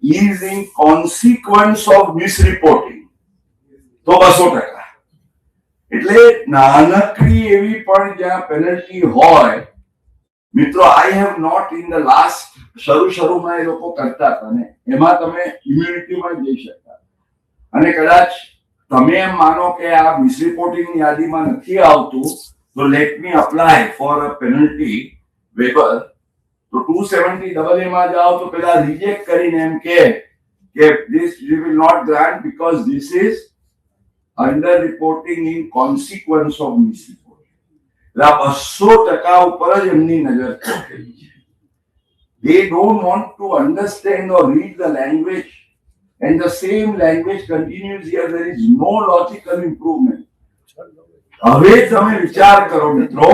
is in consequence of misreporting, તો 200%. એટલે નાનકડી એવી પણ જ્યાં પેનલ્ટી હોય, મિત્રો, I have not in the last શરૂમાં એ લોકો કરતા હતા ને, એમાં તમે ઇમ્યુનિટીમાં જઈ શકતા, અને કદાચ તમે એમ માનો કે આ મિસરિપોર્ટિંગની યાદીમાં નથી આવતું, તો let me apply for a penalty weber. તો 270 માં જાઓ તો પેલા રિજેક્ટ કરીને એમ કે this we will not grant because this is under reporting in consequence of misreporting. એટલે 200% ઉપર જ એમની નજર થઈ છે. They don't want to understand or read the language, and the same language continues here. There is no logical improvement. હવે તમે વિચાર કરો મિત્રો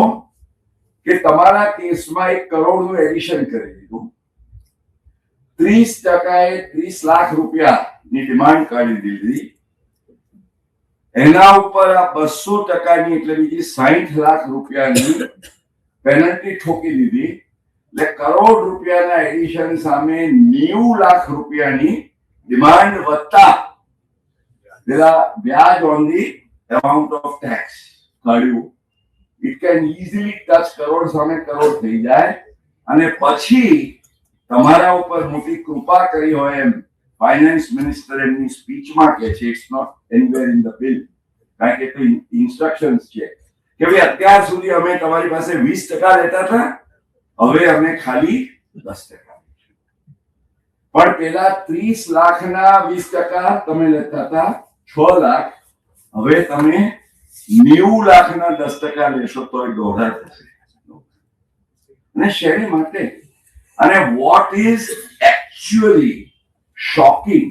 કે તમારા કેસમાં 1 કરોડનું એડિશન કરી દીધું, 30%એ 30 લાખ રૂપિયાની ડિમાન્ડ કાઢી દીધી, એના ઉપર આ 200%ની એટલે બીજી 60 લાખ રૂપિયાની પેનલ્ટી ઠોકી દીધી, એટલે કરોડ રૂપિયાના એડિશન સામે 90 લાખ રૂપિયાની ડિમાન્ડ વત્તા પેલા વ્યાજ on the amount of tax કાઢ્યું. It can easily touch crore સામે કરોડ થઈ જાય, અને પછી તમારા ઉપર મોટી કૃપા કરી હોય એમ ફાઇનાન્સ મિનિસ્ટર એમની સ્પીચમાં કહે છે, it's not anywhere in the bill, કારણ કે તો ઇન્સ્ટ્રક્શન્સ છે કે ભાઈ અત્યાર સુધી અમે તમારી પાસે 20% લેતા હતા, હવે અમે ખાલી 10%. પણ પેલા 30 લાખના 20% તમે લેતા હતા 6 લાખ, હવે તમે 90 લાખના 10% લેશો તો એ દોઢા થશે. અને શેની માટે? અને what is actually shocking,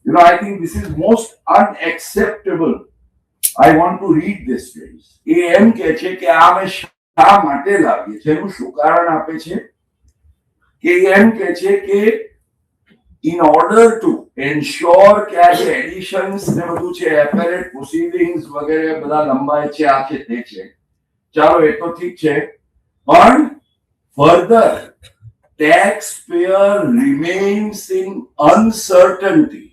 you know, I think this is most unacceptable. I want to read this phrase. એ એમ કહે છે કે આ અમે શા માટે લાવીએ છીએ, એનું શું કારણ આપે છે કે એમ કહે છે કે in order to ensure કે આ જે એડિશન્સ ને બધું છે, appellate proceedings વગેરે બધા લંબાય છે, આ છે તે છે, ચાલો એ તો ઠીક છે, પણ further taxpayer remains in uncertainty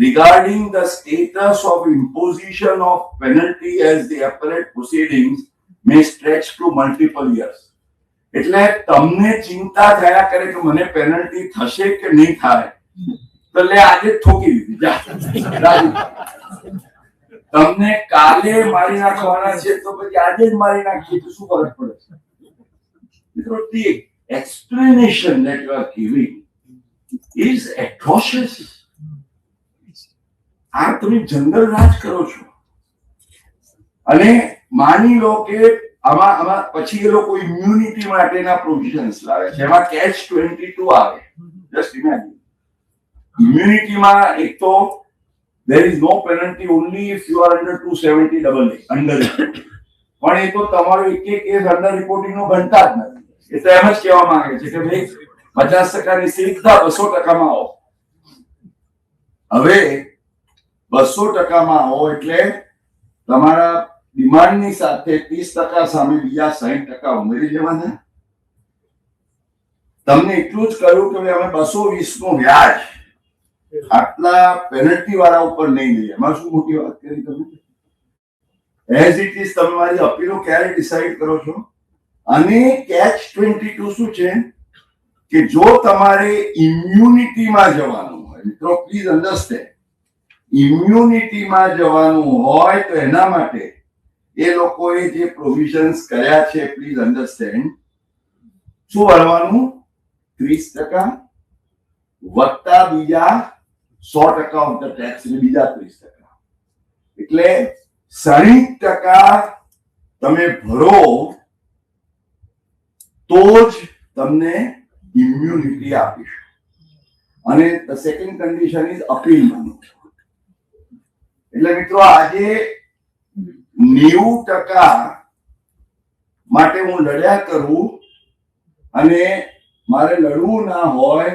regarding the status of imposition of penalty as the appellate proceedings may stretch to multiple years. એટલે તમને ચિંતા થયા કરે કે મને પેનલ્ટી થશે કે નહીં થાય, તો લે આજે ઠોકી દીધી, જા તમને કાલે મારી નાખવાના છે તો પછી આજે જ મારી નાખીએ તો શું ફરક પડે છે? મિત્રો, the explanation that you are giving is atrocious. આ તમે જંગલ રાજ કરો છો. અને માની લો કે આમાં પછી એ લોકો ઇમ્યુનિટી માટેના પ્રોવિઝન્સ લાવે છે, એમાં catch 22 આવે. જસ્ટ ઇમેજિન, ઇમ્યુનિટીમાં એક તો there is no penalty only if you are under 270 AA under reporting, પણ એ તો તમારો એક કેસ અંડર રિપોર્ટિંગ નો ગણતા જ નથી. એ તો એમ જ કહેવા માંગે છે કે ભાઈ 50%ની સીધા 200%માં આવો. હવે 200%માં આવો એટલે તમારા ડિમાન્ડની સાથે 30% સામે બીજા 60% ઉમેરી દેવાના. તમને એટલું જ કહ્યું કે અમે 220 નું વ્યાજ આટલા પેનલ્ટી વાળા ઉપર નહીં લઈએ. એમાં શું મોટી વાત કરી તમે? એઝ ઇટ ઇઝ તમે મારી અપીલો ક્યારે ડિસાઈડ કરો છો? અને catch 22 શું છે કે જો તમારે ઇમ્યુનિટીમાં જવાનું હોય, મિત્રો પ્લીઝ અન્ડરસ્ટેન્ડ, ઇમ્યુનિટીમાં જવાનું હોય તો એના માટે એ લોકોએ જે પ્રોવિઝન્સ કર્યા છે, પ્લીઝ અન્ડરસ્ટેન્ડ, શું ભરવાનું? 30% વત્તા બીજા 100% ઓફ ધ ટેક્સ, એટલે બીજા 30%, એટલે 60% તમે ભરો તો જ તમને ઇમ્યુનિટી આપીશું. અને ધ સેકન્ડ કન્ડિશન ઇઝ અપીલમાં. એટલે મિત્રો આજે 90% માટે હું લડ્યા કરું અને મારે લડવું ના હોય,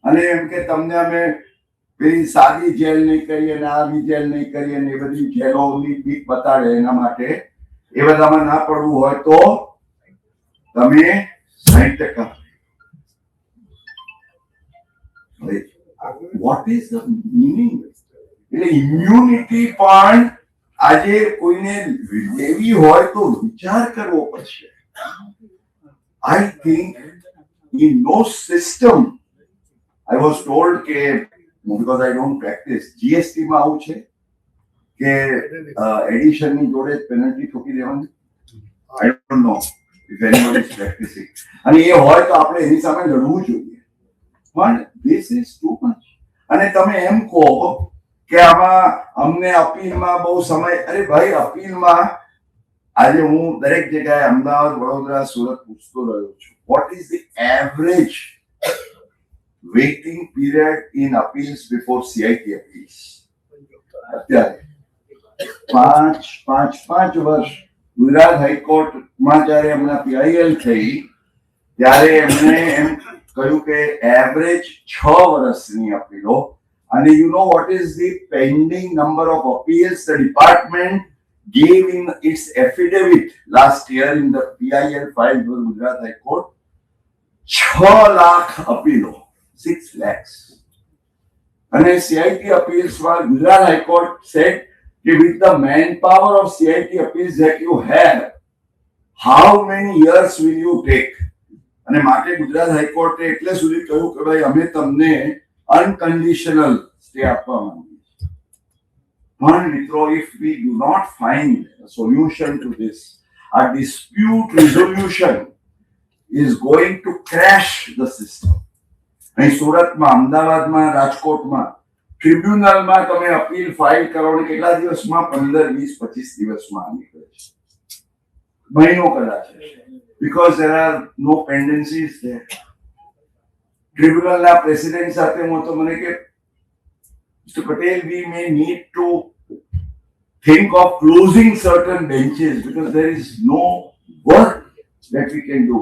અને એમ કે તમને અમે પેલી સાદી જેલ નહીં કરીએ ને આવી જેલ નહીં કરીએ ને એ બધી જેલોની બીક બતાડે, એના માટે એ બધામાં ના પડવું હોય તો તમે 60%. What is the meaning? એટલે ઇમ્યુનિટી પણ આજે કોઈને લેવી હોય તો વિચાર કરવો પડશે. I think in no system, I was told કે because I don't practice, GST માં આવું છે કે એડિશન ની જોડે પેનલ્ટી ઠોકી દેવાની. I don't know if anybody is practicing. અને એ હોય તો આપણે એની સામે લડવું જોઈએ. પણ this is too much. અને તમે એમ કહો કે આમાં અમને અપીલમાં બહુ સમય, અરે ભાઈ અપીલમાં આજે હું દરેક જગ્યાએ અમદાવાદ, વડોદરા, સુરત પૂછતો રહ્યો છું. What is the average waiting period in appeals before CIT appeals? અત્યારે 5 વર્ષ ગુજરાત હાઈકોર્ટમાં જ્યારે હમણાં PIL થઈ ત્યારે એમણે એમ કહ્યું કે એવરેજ 6 વર્ષની અપીલો. અને you know what is the pending number of appeals the department gave in its affidavit last year in the PIL file for Gujarat High Court? 6 lakh appealo, 6 lakhs. And CIT appeals for Gujarat High Court said that with the manpower of CIT appeals that you have, how many years will you take? અને માટે ગુજરાત હાઈકોર્ટે એટલે સુધી કહ્યું કે ભાઈ અમે તમને અનકન્ડિશનલ સ્ટે આપવા માંગીએ છીએ. પણ મિત્રો, if we do not find a solution to this, our dispute resolution is going to crash the system. અહીં સુરતમાં, અમદાવાદમાં, રાજકોટમાં ટ્રિબ્યુનલમાં તમે અપીલ ફાઇલ કરો ને કેટલા દિવસમાં? 15, 20, 25 દિવસમાં નીકળે છે, મહિનો કદાચ, because there are no pendencies there. ટ્રિબ્યુનલના પ્રેસિડેન્ટ સાથે હું તો મને કે Mr. Patel, we may need to think of closing certain benches because there is no work that we can do.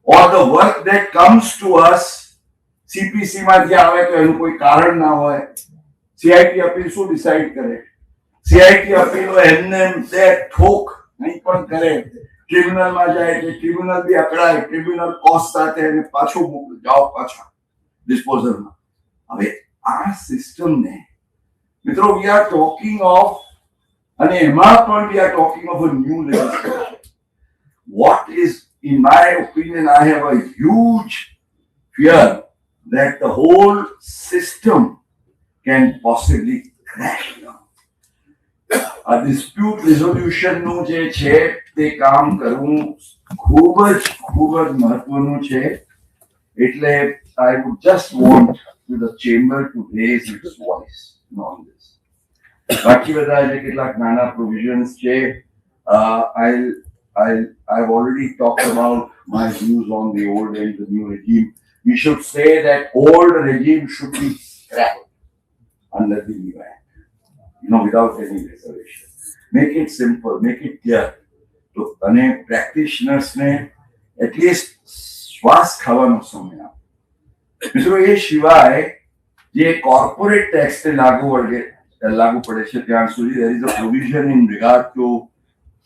Or the work that comes to us, CPC માંથી આવે તો એનું કોઈ કારણ ના હોય. CIT અપીલ શું ડિસાઇડ કરે? CIT અપીલો એમને બે ઠોક નહીં પણ કરે. ટ્રિબ્યુનલમાં જાય એટલે ટ્રિબ્યુનલ બી અકળાય, ટ્રિબ્યુનલ કોસ્ટ સાથે એને પાછું મોકલી જાઓ પાછા ડિસ્પોઝલમાં. હવે આ સિસ્ટમને મિત્રો we are talking of, અને એમાં પણ we are talking of a new legislation. What is, in my opinion, I have a huge fear that the whole system can possibly crash down. A dispute resolution નું જે છે તે કામ કરવું ખૂબ જ મહત્વનું છે. એટલે I would just want to the chamber to raise its voice on this. બાકી બધા જે કેટલાક નાના provisions છે, I've already talked about my views on the old and the new regime. We should say that old regime should be scrapped under the new act, without any reservation. Make it simple, make it clear. તો અને પ્રેક્ટિશનર્સને એટલીસ્ટ શ્વાસ ખાવાનો સમય આપો. મિત્રો, એ સિવાય જે કોર્પોરેટ ટેક્સને લાગુ પડે છે ત્યાં સુધી there is a provision in regard to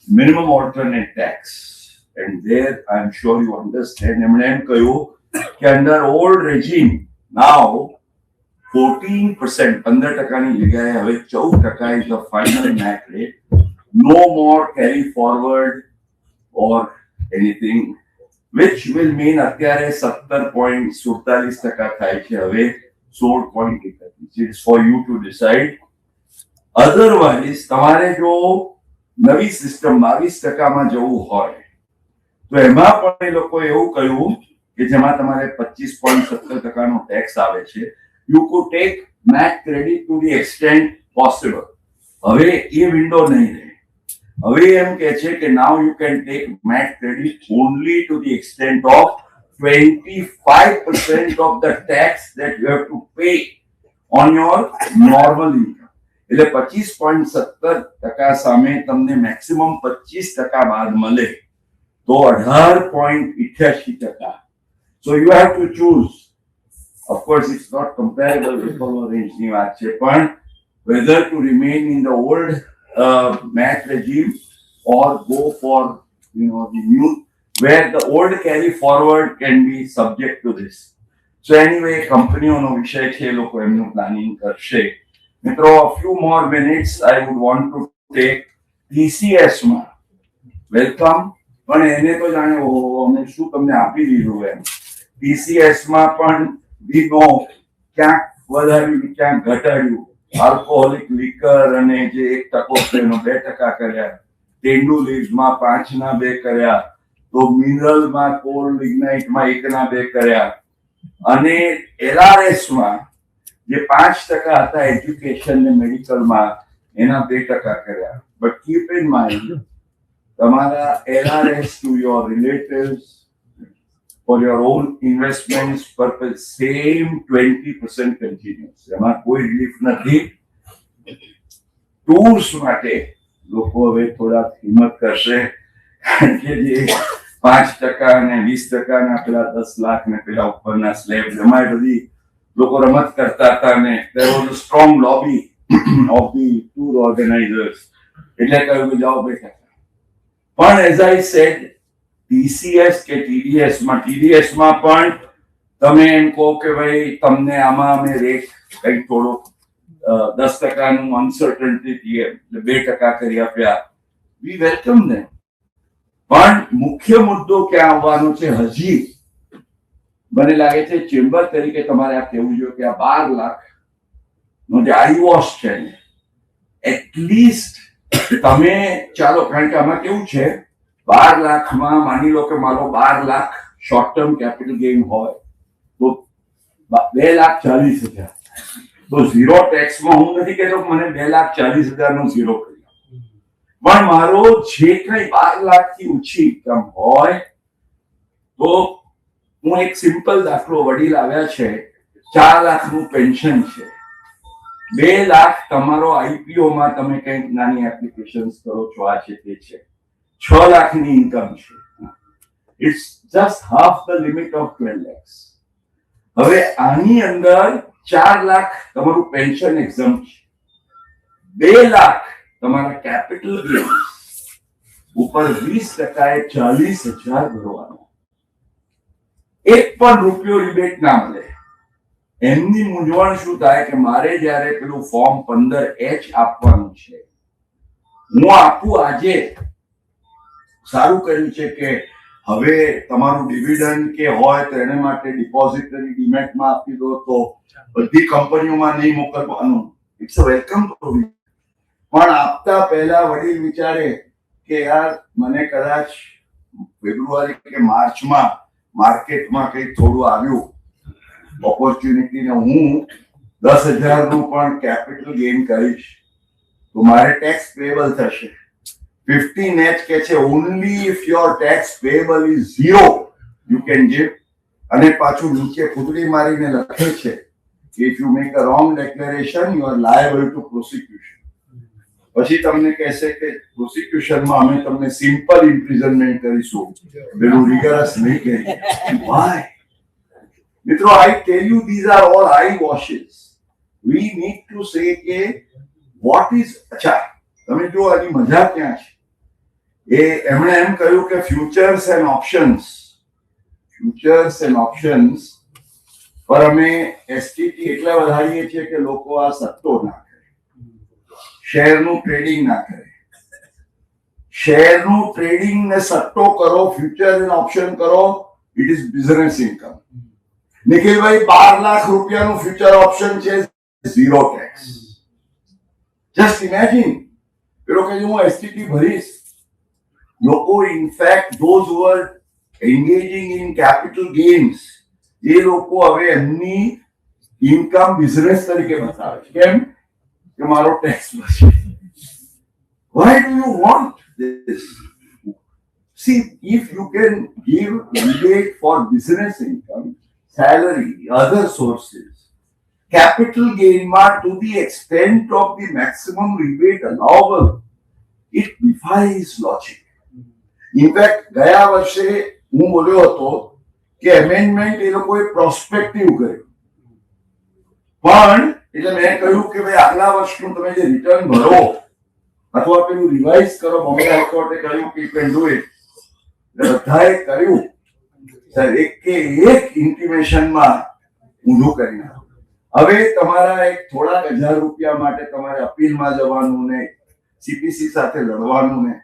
minimum alternate tax, and there I am sure you understand. એમણે એમ કહ્યું કે under old regime now 14%, 15%ની જગ્યાએ હવે 14% is the final MAT rate. No more carry forward or anything, which will mean અત્યારે 17.47% થાય છે, હવે 16.31. It's for you to decide. Otherwise, તમારે જો નવી સિસ્ટમ 22%માં જવું હોય તો એમાં પણ એ લોકોએ એવું કહ્યું કે જેમાં તમારે 25.17%નો ટેક્સ આવે છે. You could take MAT credit to the extent possible. હવે એ વિન્ડો નહીં રહે. હવે એમ કહે છે કે now you can take MAT credit only to the extent of 25% of the tax that you have to pay on your normal income. એટલે 25.17% સામે તમને મેક્સિમમ 25% બાદ મળે તો 18.88%. So you have to choose. Of course, it's not comparable with follow range ની વાત છે, પણ whether to remain in the old MAT regime or go for the where the old carry forward can be subject to this. So anyway, કંપનીઓનો વિષય છે, એ લોકો એમનું પ્લાનિંગ કરશે. મિત્રો, a few more minutes I would want to take TCS માં. વેલકમ. પણ એને તો જાણે અમે શું તમને આપી દીધું એમ. TCS માં પણ we know ક્યાંક વધાર્યું ક્યાંક ઘટાડ્યું. આલ્કોહોલિક લિકર અને જે 1% છે એનો 2% કર્યા. તેંડુ લીઝમાં 5 ના 2 કર્યા. તો મિનરલમાં કોલ લિગ્નાઇટમાં 1 ના 2 કર્યા. અને LRS માં જે 5% હતા એજ્યુકેશન ને મેડિકલમાં એના 2% કર્યા. બટ કીપ ઇન માઇન્ડ, તમારા LRS to your relatives for your own investments purpose same 20% continues. એમાં કોઈ રિલીફ નથી. ટૂર્સ માટે લોકો હવે થોડા હિંમત કરશે, કારણ કે જે 5% અને 20% ના પેલા 10 લાખ ને પેલા ઉપરના સ્લેબ એમાં બધી લોકો રમત કરતા હતા અને there was a strong lobby of the tour organizers. એટલે કહ્યું કે જાઓ બેઠા. પણ as I said, TCS કે TDS માં પણ તમે એમ કહો કે ભાઈ તમને આમાં અમે રેટ કંઈક થોડો 10%નું અનસર્ટનિટી એટલે 2% કરી આપ્યા. વી વેલકમ ને. પણ મુખ્ય મુદ્દો ક્યાં આવવાનો છે? હજી મને લાગે છે ચેમ્બર તરીકે તમારે આ કહેવું જોઈએ કે આ 12 લાખ નો જે આઈ વોશ છે એટલીસ્ટ તમે ચાલો, કારણ કે આમાં કેવું છે 12 લાખમાં માની લો કે મારો 12 lakh short term capital gain હોય તો 2,40,000. તો ઝીરો ટેક્સમાં હું નથી કહેતો કે મને 2,40,000 નો ઝીરો કરી, પણ મારો જે કઈ 12 લાખથી ઓછી ઇન્કમ હોય તો હું એક સિમ્પલ દાખલો વડીલ આવ્યા છે, 4 લાખનું પેન્શન છે, 2 લાખ તમારો આઈપીઓ માં તમે કંઈક નાની એપ્લિકેશન કરો છો, આ છે તે છે, 6 લાખની ઇન્કમ છે. It's just half the limit of 12 lakhs. હવે આની અંદર 4 લાખ તમારું પેન્શન એક્ઝામ છે, 2 લાખ તમારા કેપિટલ ગેઇન ઉપર 20% 40,000 ભરવાનો. 1 પણ રૂપિયો રિબેટ ના મળે. એમની મૂંઝવણ શું થાય કે મારે જયારે પેલું ફોર્મ 15H આપવાનું છે, હું આપું આજે, સારું કર્યું છે કે હવે તમારું ડિવિડન્ડ કે હોય તો એને માટે ડિપોઝિટરી ડીમેટમાં આપી દો, તો બધી કંપનીઓમાં નહીં મોકલવાનું. It's a welcome provision. પણ આપતા પહેલા વડીલ વિચારે કે યાર મને કદાચ ફેબ્રુઆરી કે માર્ચમાં માર્કેટમાં કંઈક થોડું આવ્યું ઓપોર્ચ્યુનિટી ને હું 10,000 નું પણ કેપિટલ ગેઇન કરીશ તો મારે ટેક્સ પેએબલ થશે. 15H કે છે only if your tax payable is 0 you can give. અને પાછું નીચે કુદરી મારીને લખે છે if you make a wrong declaration you are liable to prosecution. પછી તમને કહેશે કે પ્રોસિક્યુશનમાં અમે તમને સિમ્પલ ઇમ્પ્રિઝનમેન્ટ કરીશું, પેલું રિગરસ નહીં કરી. વાય? મિત્રો, I tell you these are all eye washes. We need to say કે what is, અચ્છા તમે જો આની મજા ક્યાં છે, એ એમણે એમ કહ્યું કે ફ્યુચર્સ એન્ડ ઓપ્શન્સ પર અમે એસટીટી એટલા વધારીએ છીએ કે લોકો આ સટ્ટો ના કરે, શેરનું ટ્રેડિંગ ના કરે. શેરનું ટ્રેડિંગ ને સટ્ટો કરો, ફ્યુચર એન્ડ ઓપ્શન કરો, it is business income. નિખિલભાઈ 12 lakh રૂપિયાનું ફ્યુચર ઓપ્શન છે, 0 ટેક્સ. Just imagine. પેલો કે હું એસટીટી ભરીશ. લોકો in fact those who are engaging in capital gains, એ લોકો હવે એમની ઇન્કમ બિઝનેસ તરીકે બતાવે છે. કેમ? કે મારો ટેક્સ બચે. Why do you want this? See, if you can give rebate for business income, salary, other sources, capital gain to the extent of the maximum rebate allowable, it defies logic. In fact, ગયા વર્ષે હું બોલ્યો હતો કે એમેન્ડમેન્ટ એ લોકોએ પ્રોસ્પેક્ટિવ કર્યું, પણ એટલે મેં કહ્યું કે ભાઈ આગલા વર્ષનું તમે જે રિટર્ન ભરો અથવા પેલું રિવાઇઝ કરો, બોમ્બે હાઈકોર્ટે કહ્યું કે યુ કેન ડુ ઇટ. બધાએ કર્યું સર, એક ઇન્ટિમેશનમાં ઊંધું કરી નાખ્યું. હવે તમારા એક થોડાક હજાર રૂપિયા માટે તમારે અપીલમાં જવાનું ને CPC સાથે લડવાનું ને,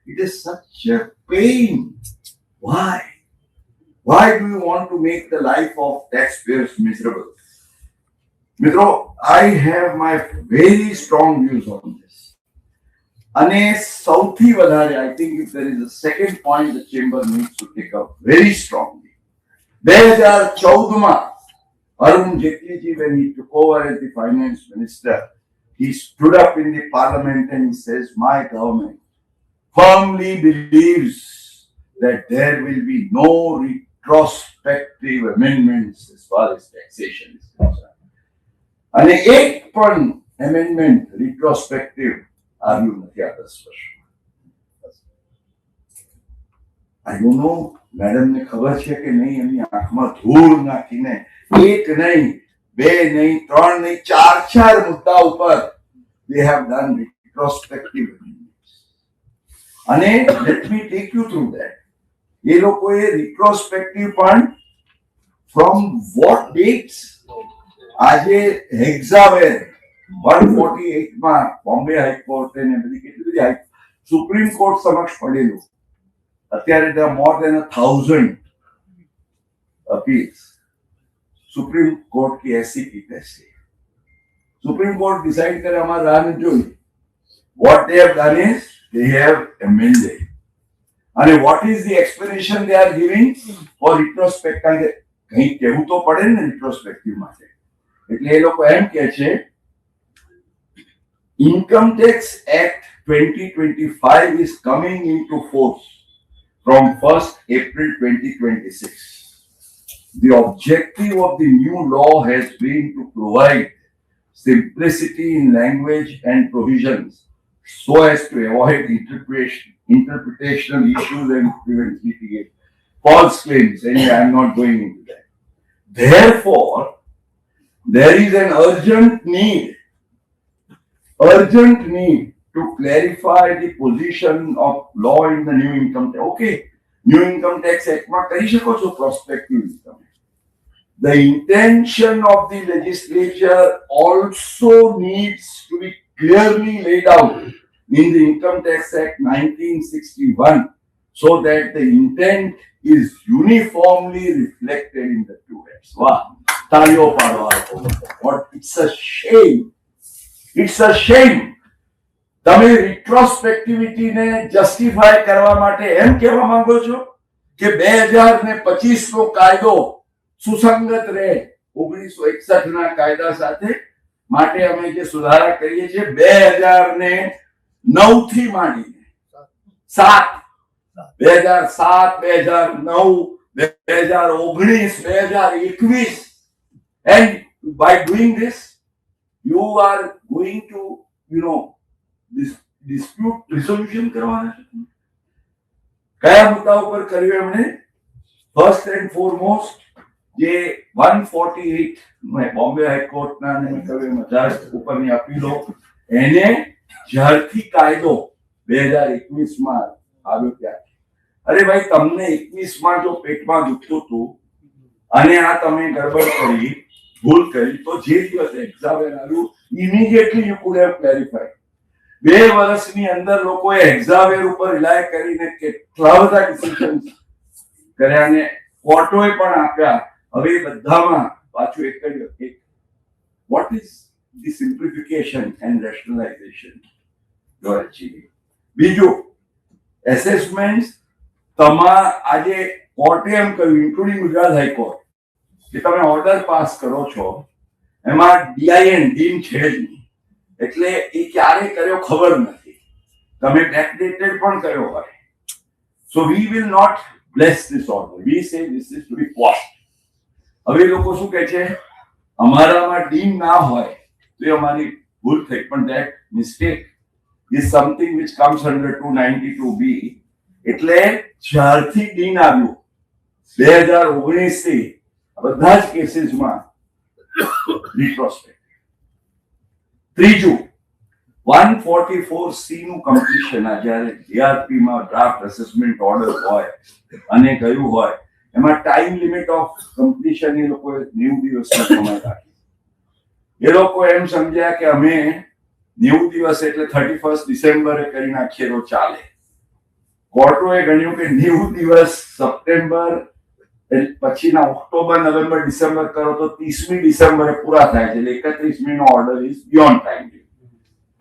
it is such a pain. Why do you want to make the life of taxpayers miserable? મિત્રો, I have my very strong views on this. અને સૌથી વધારે, I think if there is a second point the chamber needs to take up very strongly. 2014 Arun Jaitley ji, when he took over as the finance minister, he stood up in the parliament and he says, my government firmly believes that there will be no retrospective amendments as far as taxation is concerned. And એક પણ amendment retrospective આવ્યું નથી આ 10 વર્ષમાં. I don't know, મેડમ ને ખબર છે કે નહીં, એમની આંખમાં ધૂળ નાખીને એક નહીં, બે નહીં, ત્રણ નહીં, ચાર મુદ્દા ઉપર they have done retrospective amendments. અને let me take you through that. એ લોકોએ retrospective પણ from what dates? આજે હેક્ઝાવેર 148 માં બોમ્બે હાઈકોર્ટ ને બધી કેટલી બધી સુપ્રીમ કોર્ટ સમક્ષ પડેલું. અત્યારે there are more than 1,000 appeals. Supreme court की ऐसी की तैसी. सुप्रीम कोर्ट डिसाइड करे हमारा राह नहीं जोई. What they have done is they have amended. And what is the explanation they are giving for retrospective? कहीं कहूँ तो पड़े ना retrospective माटे. એટલે એ લોકો એમ કહે છે Income Tax Act 2025 is coming into force from 1st April 2026. The objective of the new law has been to provide simplicity in language and provisions so as to avoid interpretational issues and prevent litigation. False claims, anyway, I am not going into that. Therefore, there is an urgent need to clarify the position of law in the new income tax. Okay, new income tax act માં કરી શકો છો prospective income. The intention of the legislature also needs to be clearly laid out in the Income Tax Act 1961 so that the intent is uniformly reflected in the two acts. Wow. Tayo padwa. What? It's a shame. It's a shame. તમે retrospectivity ને justify કરવા માટે એમ કહેવા માંગો છો કે 2025 નો કાયદો સુસંગત રહે 1961 ના કાયદા સાથે, માટે અમે જે સુધારા કરીએ છીએ 2009 થી માંડીને 7 2007 2009 2019 2021, and by doing this you are going to this dispute resolution કરવાના છે. કયા મુદ્દા ઉપર કર્યું એમણે? ફર્સ્ટ એન્ડ ફોરમોસ્ટ જે 148 બોમ્બે હાઈકોર્ટના ને મદ્રાસ ઉપરની અપીલો, એને જ્યારથી કાયદો 2021 માં આવ્યો ત્યારથી, અરે ભાઈ તમને 21 માં જો પેટમાં દુખતું હતું અને આ તમે ગડબડ કરી, ભૂલ કરી, તો જે દિવસે એક્ઝામ આવ્યું immediately you could have clarified. 2 વર્ષની અંદર લોકોએ એક્ઝાવેર ઉપર રિલાય કરીને કેટલા બધા ડિસિઝન કર્યા ને કોર્ટોએ પણ આપ્યા. હવે બધામાં પાછું એક જ what is the simplification and rationalization you are achieving? બીજું, assessments આજે કોર્ટે એમ કહ્યું, ઇન્ક્લુડિંગ ગુજરાત હાઈકોર્ટ, કે તમે ઓર્ડર પાસ કરો છો એમાં DIN ડીમ છે જ નહીં, એટલે એ ક્યારે કર્યો ખબર નથી, તમે બેકડેટેડ પણ કર્યો હોય. So we will not bless this order. We say this is to be quashed. હવે લોકો શું કહે છે, અમારામાં ડીમ ના હોય તો એ અમારી ભૂલ થઈ, પણ that mistake is something which comes under 292B. એટલે જ્યારથી ડીન આવ્યું 2019 થી બધા જ કેસીસમાં રિટ્રોસ્પેક્ટ. ત્રીજું, 144C નું કમ્પ્લીશન આ જ્યારે DRP માં ડ્રાફ્ટ અસેસમેન્ટ ઓર્ડર હોય અને કયું હોય એમાં ટાઈમ લિમિટ ઓફ કમ્પ્લીશન એ લોકોએ 90 દિવસનો સમય રાખ્યો. એ લોકો એમ સમજ્યા કે અમે 90 દિવસ એટલે 31 ડિસેમ્બરે કરી નાખીએ તો ચાલે. કોર્ટોએ ગણ્યું કે 90 દિવસ સપ્ટેમ્બર પછીના ઓક્ટોબર નવેમ્બર ડિસેમ્બર કરો તો 30મી ડિસેમ્બરે પૂરા થાય છે એટલે 31મી નો ઓર્ડર ઇઝ બિયોન્ડ ટાઈમ.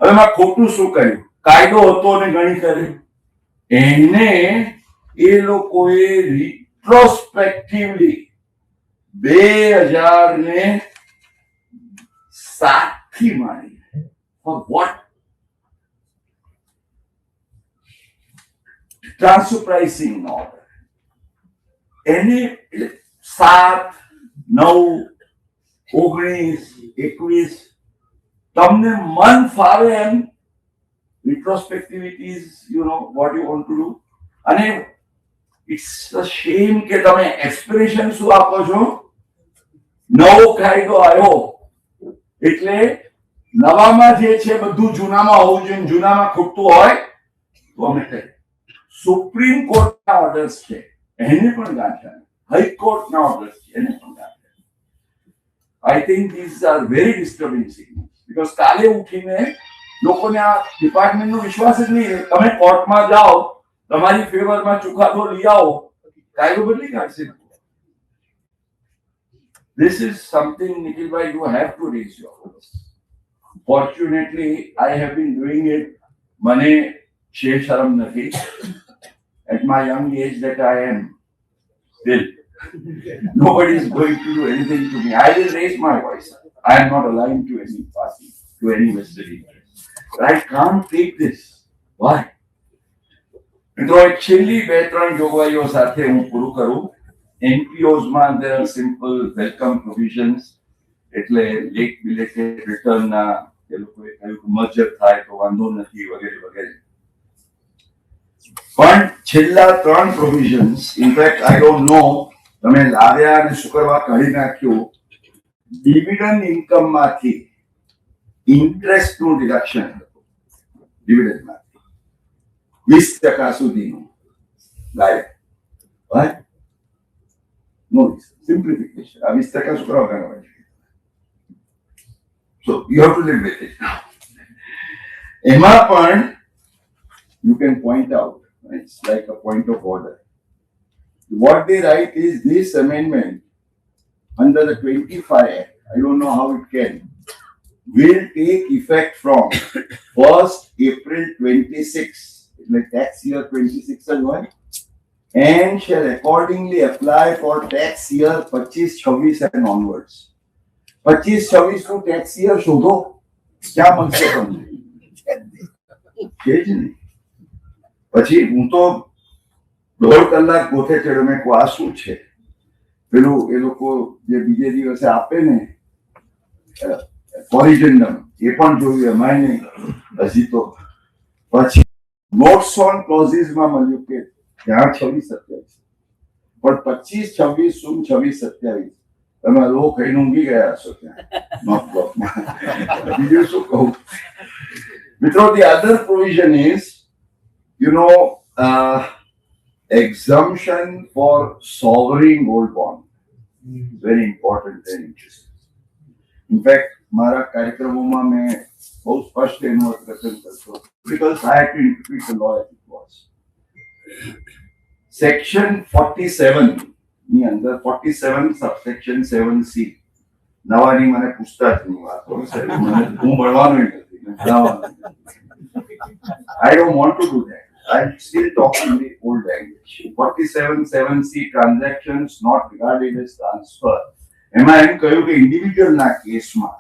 હવે મેં ખોટું શું કર્યું? કાયદો હતો ને ગણી કર્યું. એને એ લોકોએ રિટ્રોસ્પેક્ટિવલી 2007 થી માંડી for what? Transfer pricing order. એને 7, 9, 19, 21 તમને મન ફાવે એમ retrospectivity is what you want to do. અને it's a shame કે તમે એક્સપિરેશન શું આપો છો? નવો કાયદો આવ્યો એટલે નવામાં જે છે બધું જૂનામાં હોવું જોઈએ, જૂનામાં ખૂટતું હોય તો અમે કરીએ. સુપ્રીમ કોર્ટના ઓર્ડર્સ છે એને પણ ગાંઠ્યા, હાઈકોર્ટના ઓર્ડર્સ છે એને પણ ગાંઠ્યા. I think this are very disturbing signals because કાલે ઉઠીને લોકોને આ ડિપાર્ટમેન્ટનો વિશ્વાસ જ નહીં રહે. તમે કોર્ટમાં જાઓ, તમારી ફેવરમાં ચુકાદો લઈ આવો, કાયદો બદલી કાઢશે. This is something, Nikhilbhai, you have to raise your voice. Fortunately, I have been doing it. મને છે શરમ નથી. At my young age that I am, still, nobody is going to do anything to me. I will raise my voice. I am not aligned to any party, to any vested interest. But I can't take this. Why? મિત્રો છેલ્લી 2-3 જોગવાઈઓ સાથે હું પૂરું કરું. NPOs માં there are simple welcome provisions. એટલે લેટ બિલેટેડ રિટર્નના એ લોકોએ કહ્યું કે મર્જર થાય તો વાંધો નથી વગેરે વગેરે. પણ છેલ્લા 3 પ્રોવિઝન્સ ઇનફેક્ટ આઈ ડોન્ટ નો તમે લાવ્યા અને શુક્રવાર કાઢી નાખ્યું. ડિવિડન્ડ ઇન્કમમાંથી ઇન્ટરેસ્ટનું ડિડક્શન હતું ડિવિડન્ડમાંથી 20% સુધીનું લાયક હોય. નો સિમ્પ્લિફિકેશન. આ 20% શુક્રવાર કાઢવા છે. So you have to live with it now. એમાં પણ you can point out, it's like a point of order. What they write is this amendment under the 25 Act, I don't know how it can, will take effect from 1st April 26, like tax year 26 and 1, and shall accordingly apply for tax year 25-26 and onwards. 25-26 નું ટેક્સ યર શોધો, ક્યાં મળશે તમને? છે જ નહીં. પછી હું તો 1.5 કલાક ગોથે ચડ્યો. મેં કહું આ શું છે? પેલું એ લોકો જે બીજે દિવસે આપે ને કોરિજેન્ડમ એ પણ જોયું એમાં નહીં હજી તો. પછી નોટ્સ ઓન ક્લોઝીસમાં મળ્યું કે ત્યાં 26-27 પણ 25-26 શું 26-27 તમે લો ખાઈને ઊંઘી ગયા હશો ત્યાં. બીજું શું કહું મિત્રો? the other provision is exemption for sovereign gold bond. Very important and interesting. In fact, મારા કાર્યક્રમોમાં મેં બહુ સ્પષ્ટ એનું અર્થઘટન કરતો because I had to interpret the law as it was. Section 47 ની અંદર 47 subsection 7C નવાની મને પૂછતા જ નહીં વાતો. હું ભણવાનું નથી. I don't want to do that. I'm still talking in the old language. 47 7C transactions not regarded as transfer. એમાં એમ કહ્યું કે ઇન્ડિવિજ્યુઅલના કેસમાં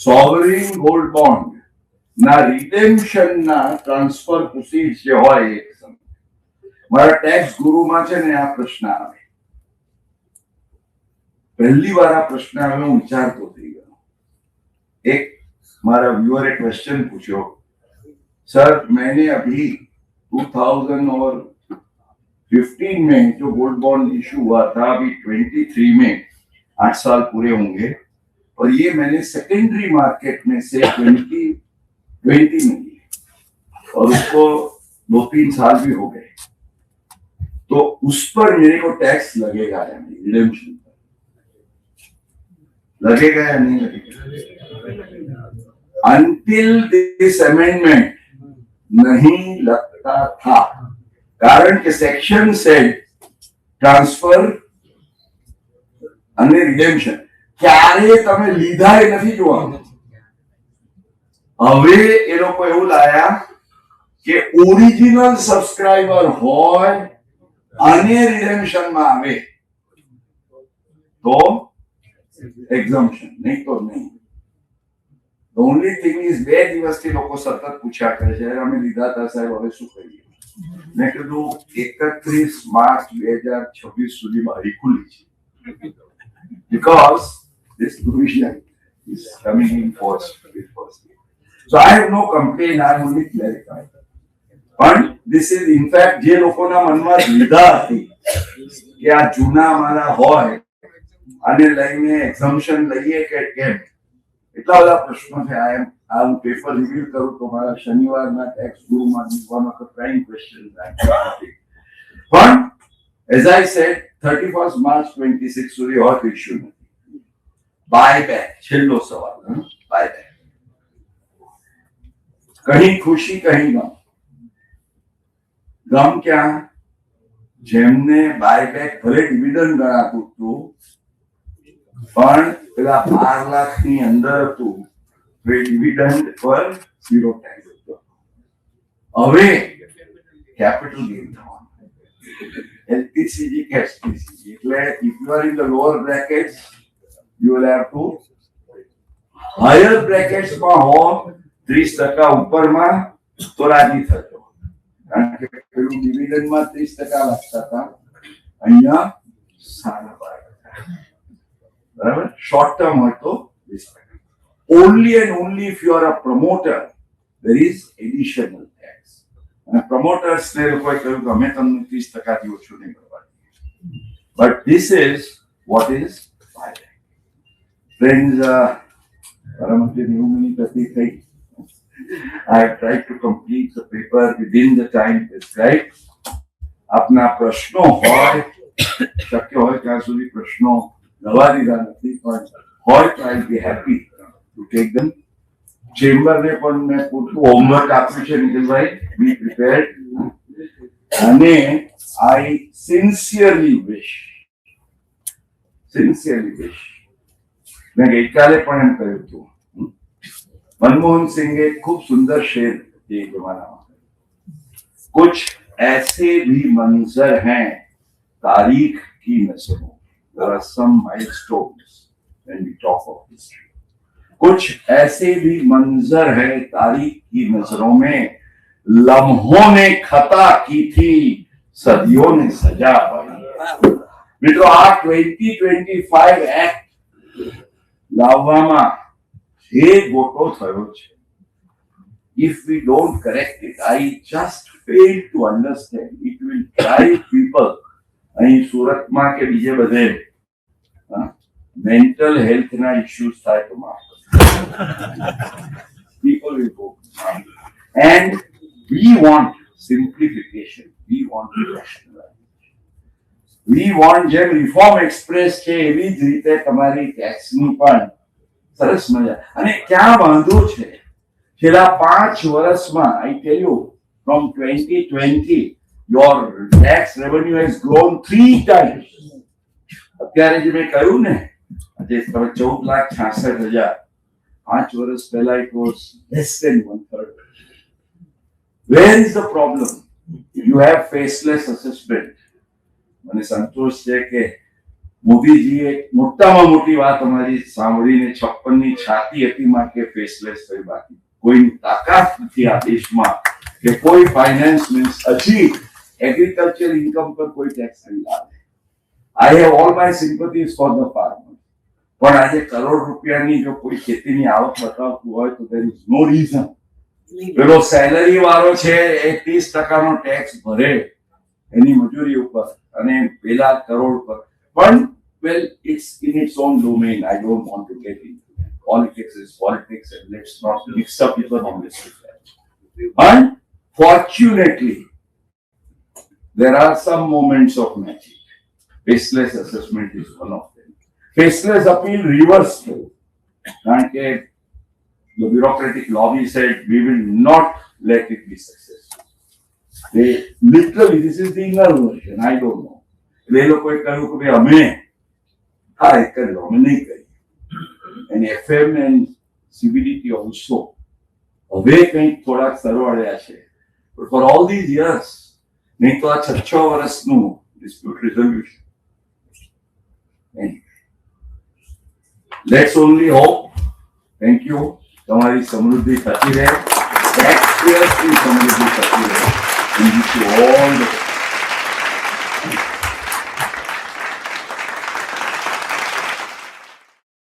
સોવરિન ગોલ્ડ બોન્ડ ના રિડેમ્પશનના ટ્રાન્સફર પ્રોસીડ્સ જે હોય એક સમય મારા ટેક્સ ગુરુમાં છે ને આ પ્રશ્ન આવે. પહેલી વાર આ પ્રશ્ન આવે હું વિચારતો થઈ ગયો. એક મારા વ્યુઅરે ક્વેશ્ચન પૂછ્યો, सर मैंने अभी 2015 में जो गोल्ड बॉन्ड इशू हुआ था अभी 23 में 8 साल पूरे होंगे और ये मैंने सेकेंडरी मार्केट में से 20 20 में लिए और उसको 2-3 साल भी हो गए, तो उस पर मेरे को टैक्स लगेगा या नहीं, रिडेम्पशन पर लगेगा या नहीं लगेगा? Until this amendment नहीं लगता था, कारण કે સેક્શન સેડ ટ્રાન્સફર અને રિડેમ્પશન ક્યારે તમે લીધા એ નથી જોવાનું. હવે એ લોકો એવું લાયા કે ઓરિજિનલ સબસ્ક્રાઇબર હોય અને રિડેમ્પશન માં આવે તો એક્ઝમ્પશન, નહીં તો નહીં. The only thing is 2 દિવસથી લોકો સતત પૂછ્યા કરે છે અમે લીધા હતા સાહેબ હવે શું કરીએ. મેં કીધું 31 માર્ચ 2026 સુધી બારી ખુલ્લી છે, because this provision is coming in force with first year. So I have no complaint, I am only clarifying. But this is in fact જે લોકોના મનમાં દ્વિધા હતી કે આ જૂના અમારા હોય અને લઈને એક્ઝમ્પશન લઈએ કે કેમ, એટલા બધા પ્રશ્નો છે. આ હું પેપર રિવ્યુ કરું તો મારા શનિવારના tax ગુરુમાં one of the prime questions I'm asking. પણ as I said 31st March 26 સુધી હોટ ઇશ્યુ નથી. બાયબેક છેલ્લો સવાલ, બાયબેક કहीं ખુશી કहीं ગમ. ગમ ક્યાં? જેમને બાયબેક ભલે ડિવિડન્ડ ગણાતું હતું પણ પેલા 12 લાખની અંદર હતું તો એ ડિવિડન્ડ પર 0 ટેક્સ હતો. હવે કેપિટલ ગેઇન થવાનું, એલટીસીજી કે એસટીસીજી. એટલે if you are in the lower brackets you will have to higher brackets માં હો 30% ઉપરમાં તો રાજી થજો, કારણ કે પેલું ડિવિડન્ડ માં 30% લાગતા હતા, અહીંયા 12%. બરાબર? શોર્ટ ટર્મ હોય તો 20%. Only and only if you are a promoter there is additional tax. અને promoters ને લોકોએ કહ્યું કે અમે તમને 30%થી ઓછું નહીં કરવા દઈએ. But this is what is buyback. Friends, Paramati Newmani Kati થઈ. I have tried to complete the paper within the time prescribed. આપના પ્રશ્નો હોય, શક્ય હોય ત્યાં સુધી પ્રશ્નો લવા દીધા નથી, પણ હોય તો I'll be happy to take them. ચેમ્બરને પણ મેં પૂરતું હોમવર્ક આપ્યું છે નિખિલભાઈ, be prepared. અને I sincerely wish મેં ગઈકાલે પણ એમ કહ્યું હતું, मनमोहन सिंह एक खूब सुंदर शेर ये जमाना में, कुछ ऐसे भी मंजर हैं तारीख की नजरों, there are some milestones when we talk of history. कुछ ऐसे भी मंजर हैं तारीख की नजरों में, लम्हों ने खता की थी सदियों ने सजा पाई. मित्रों, आ 2025 एक्ट लावવામાં જે ગોટો થયો છે, if we don't correct it, I just fail to understand. It will drive people અહીં સુરતમાં કે બીજે બધે mental health ના issues થાય તો માફ people will go. And we want simplification, we want rationalization, we want જેમ રિફોર્મ એક્સપ્રેસ છે એવી જ રીતે તમારી ટેક્સની પણ સરસ મજા. અને ક્યાં વાંધો છે, છેલ્લા 5 વર્ષમાં I tell you from 2020 your tax revenue has grown 3 times. અત્યારે જે મેં કહ્યું ને આજે 14,66,000, 5 વર્ષ પહેલા it was less than 1/3. Where is the problem? You have faceless assessment. મને સંતોષ છે કે મોદીજીએ મોટામાં મોટી વાત અમારી સાંભળીને 56ની છાતી હતી માટે ફેસલેસ થઈ. બાકી કોઈની તાકાત નથી આ દેશમાં કે કોઈ ફાઇનાન્સ મિનિસ્ટર હજી એગ્રીકલ્ચર ઇન્કમ પર કોઈ ટેક્સ નહીં લાવે. I have all my sympathies for the farmer. પણ આજે કરોડ રૂપિયાની જો કોઈ ખેતીની આવક બતાવતું હોય તો there is no reason. પેલો સેલરી વાળો છે એ 30%નો ટેક્સ ભરે એની મજૂરી ઉપર અને પેલા કરોડ પર. પણ well, it's in its own domain. I don't want to get into that. politics is politics and let's not mix up economics with that. Unfortunately, there are some moments of magic. Faceless assessment is one of them. Faceless appeal reverse. And the bureaucratic lobby said, we will not let it be successful. They literally, this is the inner version, I don't know. They look like Ame. I can dominate. And FM and CBDT also. Away કંઈક થોડાક સરવાળ્યા છે. But for all these years, નહીં તો આ 6 વર્ષનું dispute resolution. Anyway, let's only hope. Thank you. તમારી સમૃદ્ધિ થતી રહે. Taxpayers ની સમૃદ્ધિ થતી રહે. And wish you all the